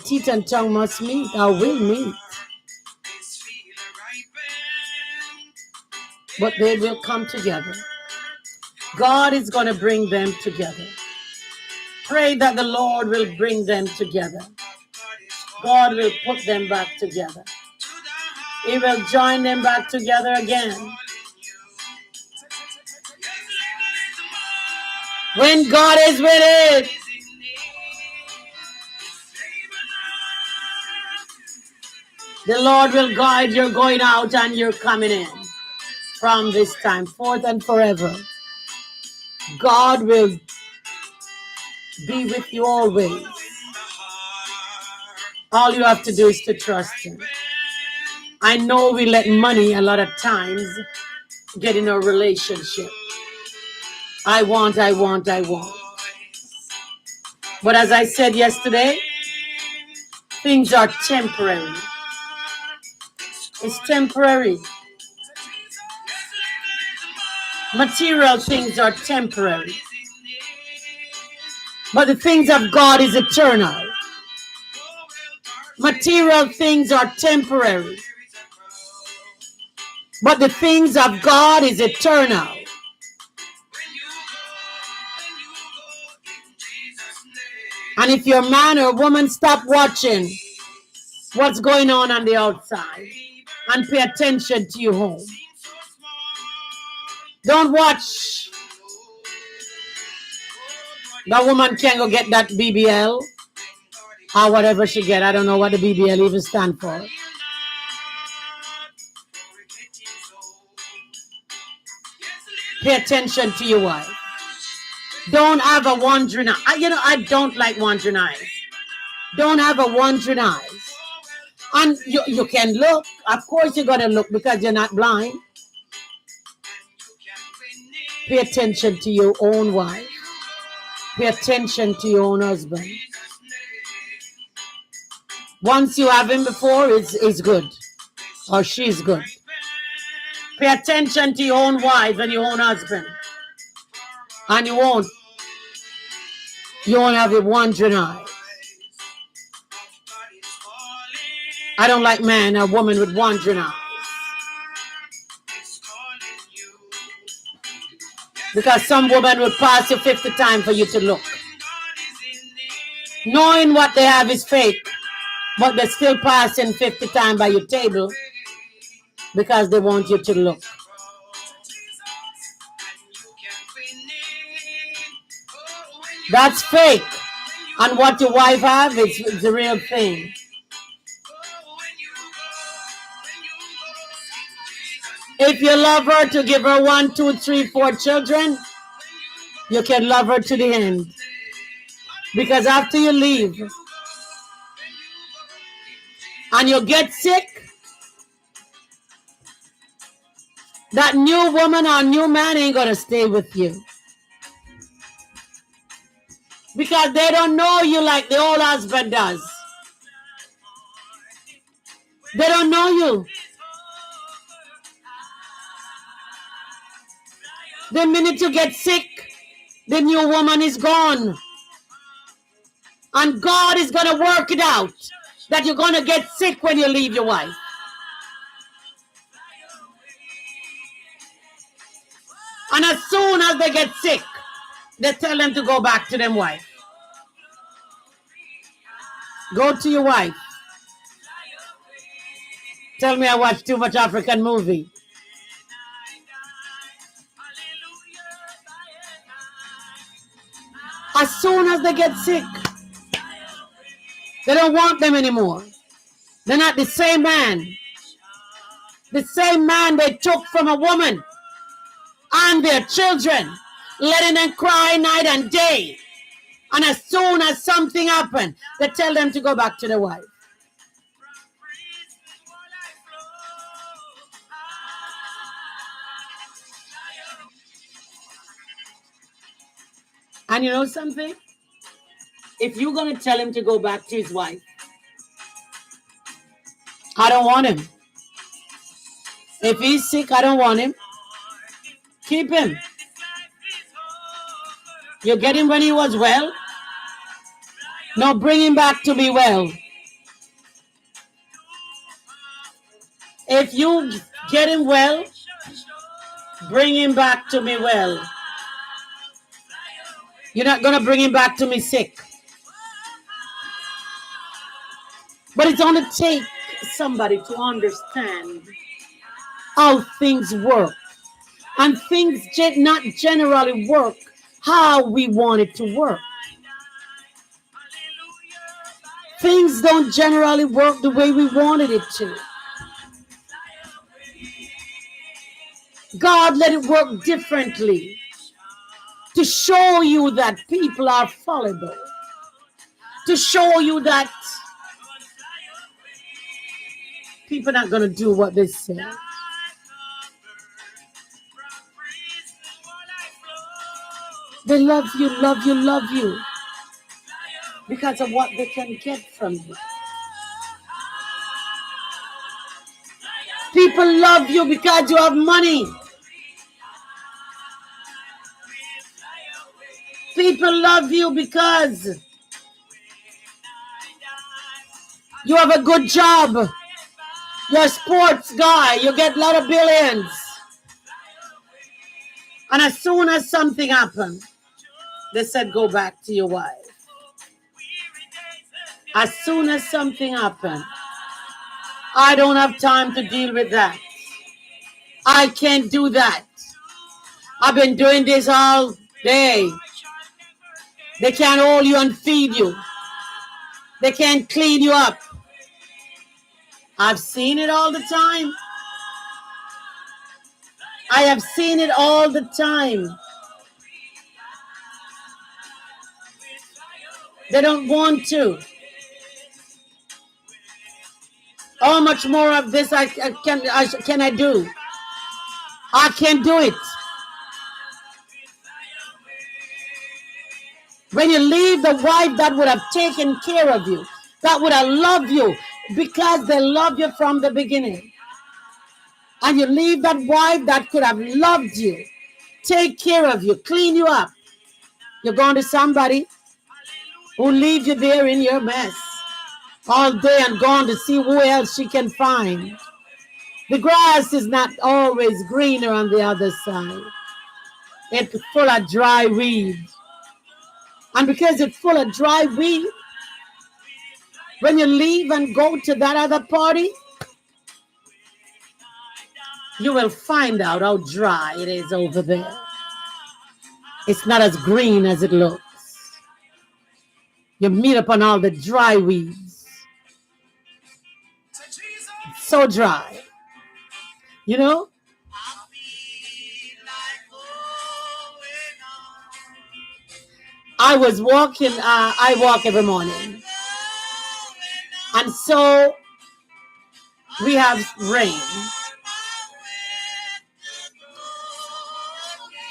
Teeth and tongue must meet, or will meet. But they will come together. God is going to bring them together. Pray that the Lord will bring them together. God will put them back together. He will join them back together again. When God is with it, the Lord will guide your going out and your coming in from this time forth and forever. God will be with you always. All you have to do is to trust Him. I know we let money a lot of times get in a relationship. I want. But as I said yesterday, things are temporary. It's temporary. Material things are temporary. But the things of God is eternal. Material things are temporary. But the things of God is eternal. And if you're a man or a woman, stop watching what's going on the outside and pay attention to your home. Don't watch. That woman can go get that BBL or whatever she get. I don't know what the BBL even stand for. Pay attention to your wife. Don't have a wandering eye. I don't like wandering eyes. Don't have a wandering eyes. And you can look. Of course you're going to look because you're not blind. Pay attention to your own wife. Pay attention to your own husband. Once you have him before, it's good. Or she's good. Pay attention to your own wife and your own husband. And you won't have a wandering eye. I don't like man or woman with wandering eyes. Because some woman will pass you 50 times for you to look. Knowing what they have is fake, but they're still passing 50 times by your table because they want you to look. That's fake. And what your wife have is the real thing. If you love her to give her 1, 2, 3, 4 children, you can love her to the end. Because after you leave and you get sick, that new woman or new man ain't going to stay with you. Because they don't know you like the old husband does. They don't know you. The minute you get sick, the new woman is gone. And God is going to work it out that you're going to get sick when you leave your wife. And as soon as they get sick, they tell them to go back to them wife. Go to your wife. Tell me I watch too much African movie. as they get sick, they don't want them anymore. They're not the same man. The same man they took from a woman and their children, letting them cry night and day. And as soon as something happened, they tell them to go back to the wife. And you know something? If you're going to tell him to go back to his wife, I don't want him. If he's sick, I don't want him. Keep him. You get him when he was well. Now bring him back to be well. If you get him well, bring him back to me well. You're not going to bring him back to me sick. But it's going to take somebody to understand how things work. And things not generally work how we want it to work. Things don't generally work the way we wanted it to. God let it work differently to show you that people are fallible, to show you that people are not going to do what they say. They love you, love you, love you because of what they can get from you. People love you because you have money. People love you because you have a good job. You're a sports guy. You get a lot of billions. And as soon as something happened, they said, go back to your wife. As soon as something happened, I don't have time to deal with that. I can't do that. I've been doing this all day. They can't hold you and feed you. They can't clean you up. I've seen it all the time. I have seen it all the time. They don't want to. How much more of this can I do? I can't do it. When you leave the wife that would have taken care of you, that would have loved you because they love you from the beginning, and you leave that wife that could have loved you, take care of you, clean you up, you're going to somebody who leave you there in your mess all day and gone to see who else she can find. The grass is not always greener on the other side. It's full of dry weed. And because it's full of dry weed, when you leave and go to that other party, you will find out how dry it is over there. It's not as green as it looks. You meet upon all the dry weeds. It's so dry. You know? I was walking, I walk every morning. And so we have rain.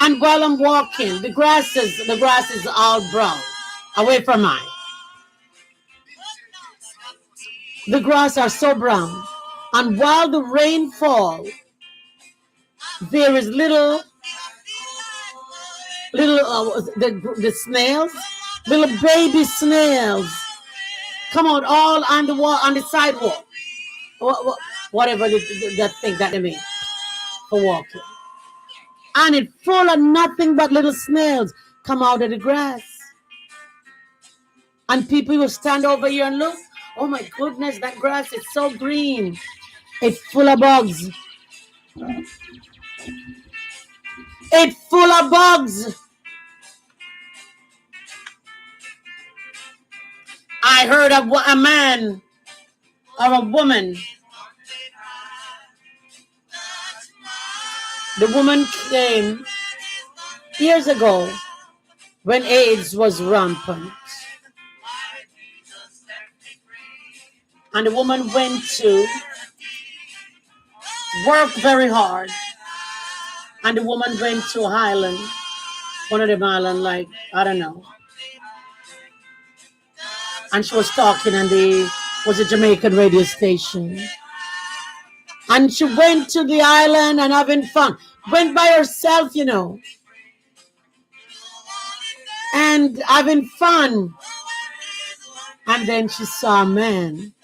And while I'm walking, the grass is all brown, away from mine. The grass are so brown. And while the rain falls, there is little the snails, little baby snails come out all on the wall, on the sidewalk, whatever that thing that they make for walking. And it's full of nothing but little snails come out of the grass. And people will stand over here and look. Oh my goodness, that grass is so green. It's full of bugs. It's full of bugs. I heard of a man or a woman. The woman came years ago when AIDS was rampant. And the woman went to work very hard. And the woman went to an island, one of them island, like, I don't know. And she was talking on was a Jamaican radio station. And she went to the island and having fun. Went by herself, you know. And having fun. And then she saw a man.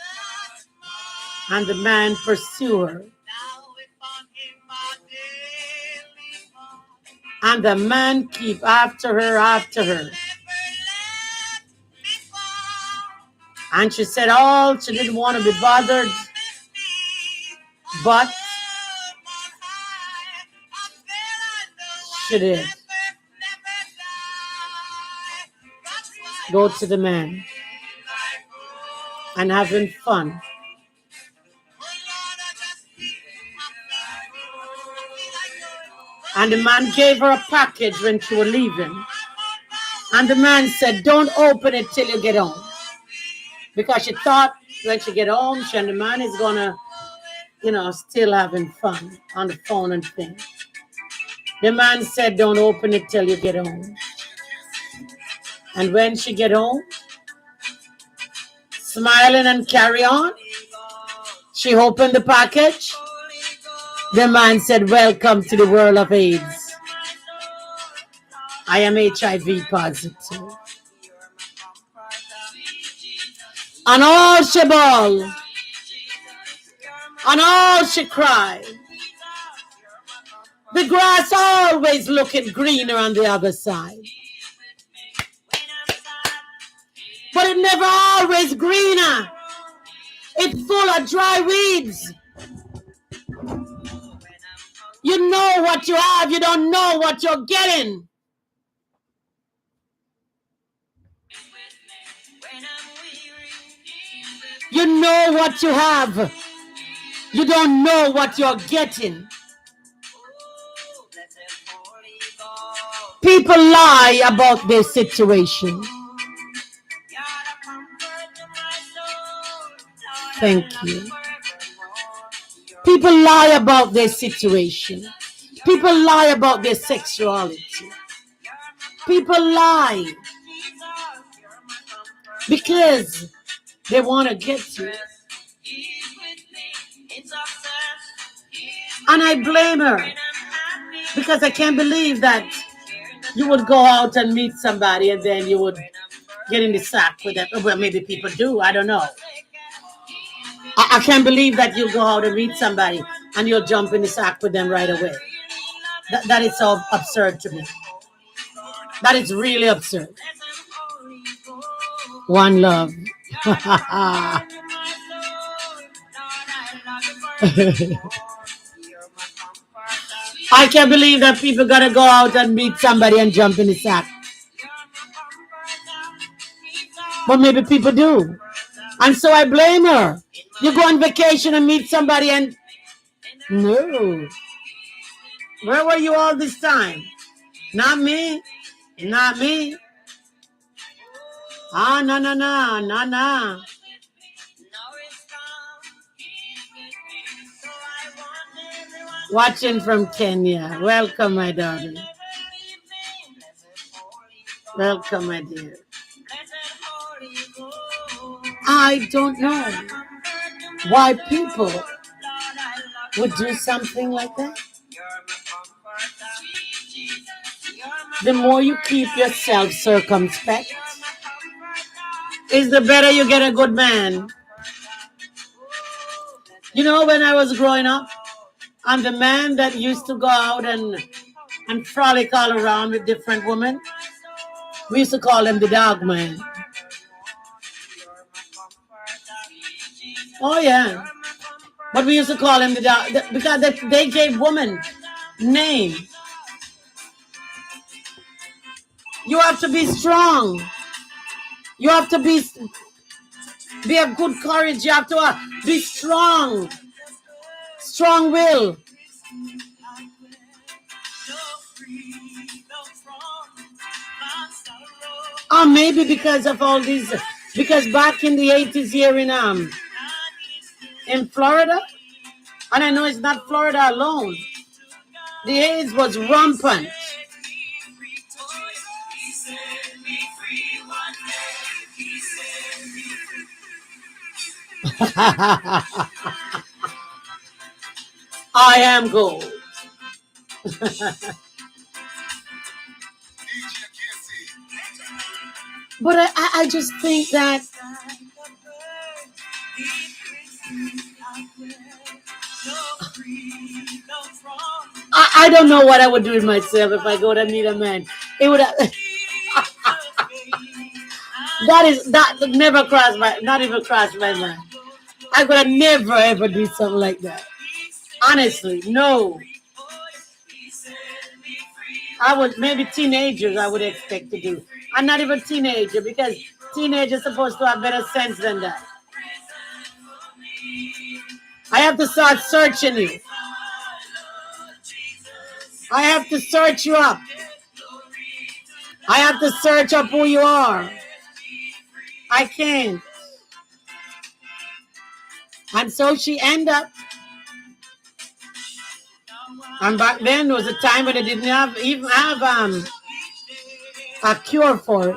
And the man pursued her. And the man keep after her. And she said, oh, she didn't want to be bothered. But she did. Go to the man. And having fun. And the man gave her a package when she was leaving. And the man said, don't open it till you get home. Because she thought when she get home, she and the man is going to, you know, still having fun on the phone and things. The man said, don't open it till you get home. And when she get home, smiling and carry on, she opened the package. The man said, welcome to the world of AIDS. I am HIV positive. And all she bawled. And all she cried. The grass always looking greener on the other side. But it never always greener. It's full of dry weeds. You know what you have, you don't know what you're getting. You know what you have. You don't know what you're getting. People lie about their situation. Thank you. People lie about their situation. People lie about their sexuality. People lie because they want to get you. And I blame her because I can't believe that you would go out and meet somebody and then you would get in the sack with them. Well, maybe people do. I don't know. I can't believe that you'll go out and meet somebody and you'll jump in the sack with them right away. That is so absurd to me. That is really absurd. One love. I can't believe that people gotta go out and meet somebody and jump in the sack. But maybe people do. And so I blame her. You go on vacation and meet somebody and... No. Where were you all this time? Not me. Not me. Ah, no. Watching from Kenya. Welcome, my daughter. Welcome, my dear. I don't know why people would do something like that. The more you keep yourself circumspect, is the better you get a good man. You know, when I was growing up, I'm the man that used to go out and frolic all around with different women. We used to call him the dog man. Oh, yeah. But we used to call him the dog because they gave women name. You have to be strong. You have to be Be of good courage. You have to be strong. Strong will. Or maybe because of all these, because back in the 80s here in Florida, and I know it's not Florida alone, the AIDS was rampant. I am gold. But I just think that I don't know what I would do with myself if I go to meet a man. It would that never crossed my, not even crossed my mind. I could have never ever do something like that. Honestly, no. I would, maybe teenagers I would expect to do. I'm not even a teenager because teenagers supposed to have better sense than that. I have to start searching you. I have to search you up. I have to search up who you are. I can't. And so she ended up. And back then there was a time when they didn't even have a cure for it.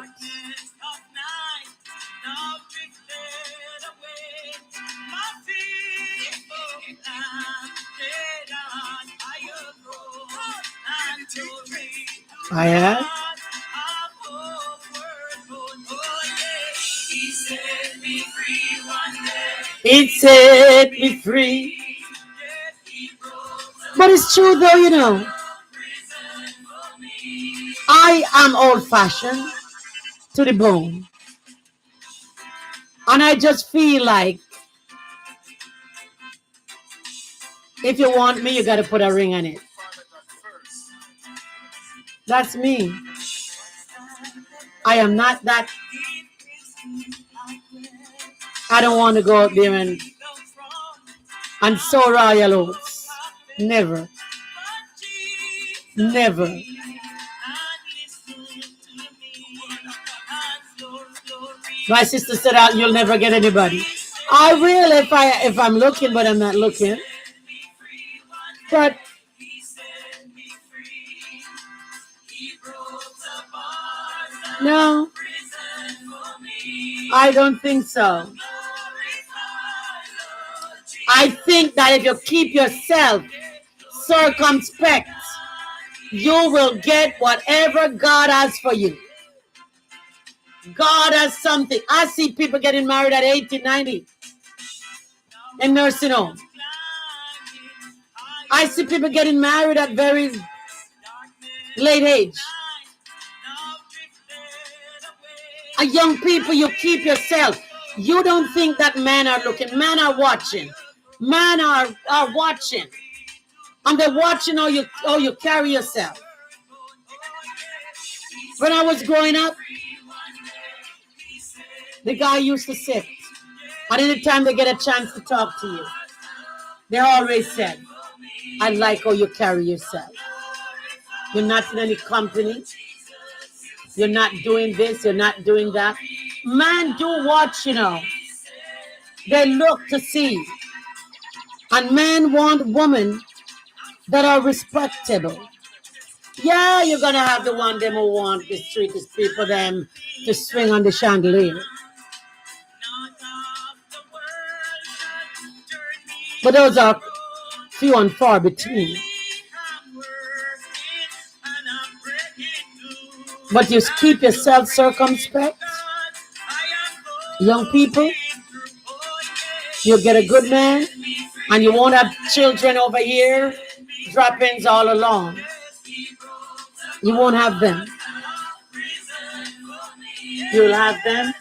I had. It set me free. But it's true though, you know. I am old fashioned to the bone. And I just feel like if you want me, you got to put a ring on it. That's me. I am not that. I don't want to go out there and sow royal oats. Never. Never. My sister said, "You'll never get anybody." I will if I'm looking, but I'm not looking. But no, I don't think so. I think that if you keep yourself circumspect, you will get whatever God has for you. God has something. I see people getting married at 80, 90 in nursing home. I see people getting married at very late age. Young people, you keep yourself. You don't think that men are looking. Men are watching. Men are watching. And they're watching how you carry yourself. When I was growing up, the guy used to sit. And anytime they get a chance to talk to you, they always said, "I like how you carry yourself. You're not in any company. You're not doing this. You're not doing that." Men do watch, you know. They look to see. And men want women that are respectable. Yeah, you're going to have the one them who want the streetest people them to swing on the chandelier. But those are few and far between. But you keep yourself circumspect. Young people, you'll get a good man, and you won't have children over here, drop-ins all along. You won't have them. You'll have them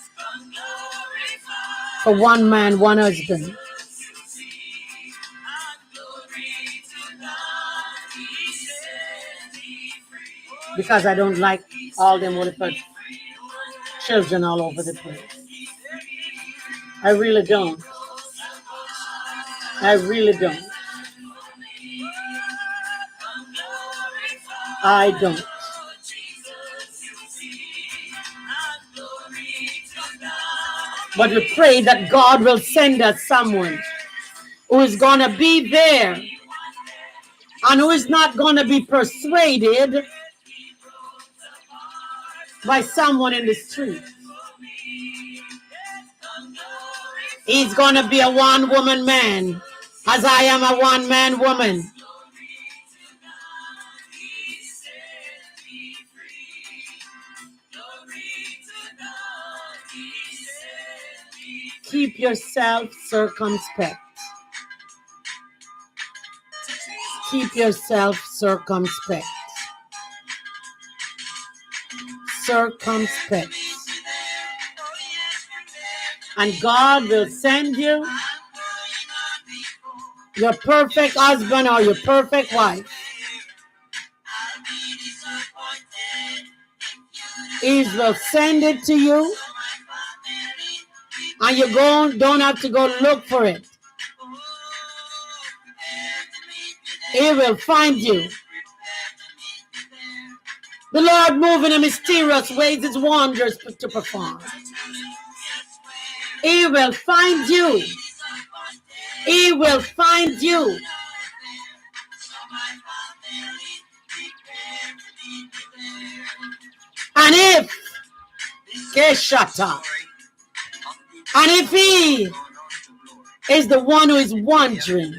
for one man, one husband. Because I don't like all them wonderful children all over the place. I really don't. I really don't. I don't. But we pray that God will send us someone who is going to be there and who is not going to be persuaded by someone in the street. He's going to be a one-woman man, as I am a one-man woman. Keep yourself circumspect. Keep yourself circumspect. Circumspect. And God will send you your perfect husband or your perfect wife. He will send it to you, and you don't have to go look for it. He will find you. The Lord moving in mysterious ways, his wonders to perform. He will find you. He will find you. And if Keshata, and if he is the one who is wondering,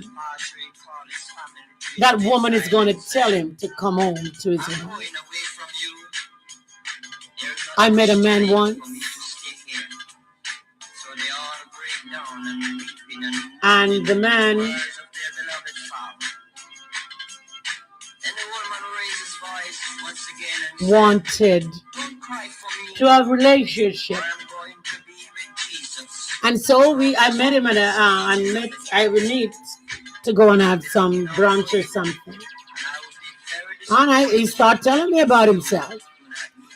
that woman is going to tell him to come home to his wife. I met a man once, and the man wanted to have a relationship. And so I met him at I would need to go and have some brunch or something. And he started telling me about himself.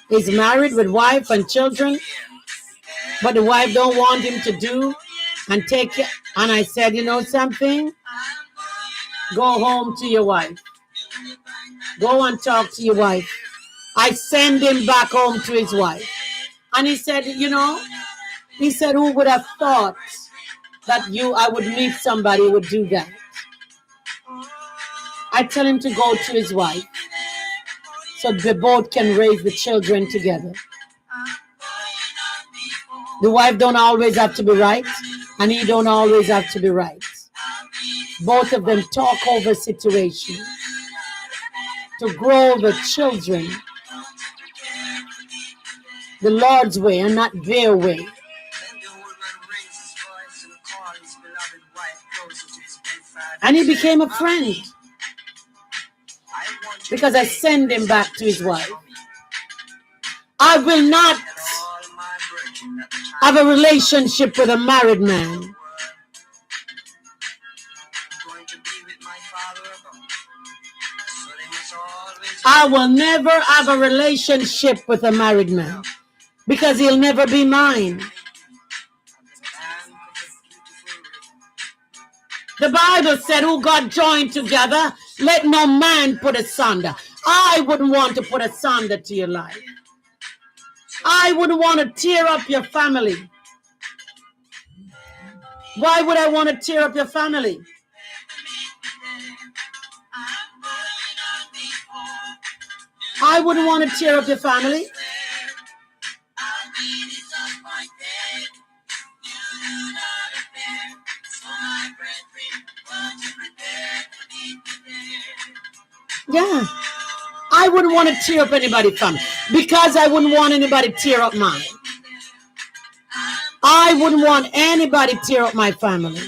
He's married with wife and children, but the wife don't want him to do and take care. And I said, you know something? Go home to your wife. Go and talk to your wife. I send him back home to his wife. And he said, who would have thought that I would meet somebody who would do that? I tell him to go to his wife so they both can raise the children together. The wife don't always have to be right, and he don't always have to be right. Both of them talk over situation to grow the children the Lord's way and not their way. And he became a friend because I send him back to his wife. I will not have a relationship with a married man. I will never have a relationship with a married man because he'll never be mine. The Bible said, who God joined together, let no man put asunder. I wouldn't want to put asunder to your life. I wouldn't want to tear up your family. Why would I want to tear up your family? I wouldn't want to tear up your family. Yeah, I wouldn't want to tear up anybody's family because I wouldn't want anybody to tear up mine. I wouldn't want anybody to tear up my family.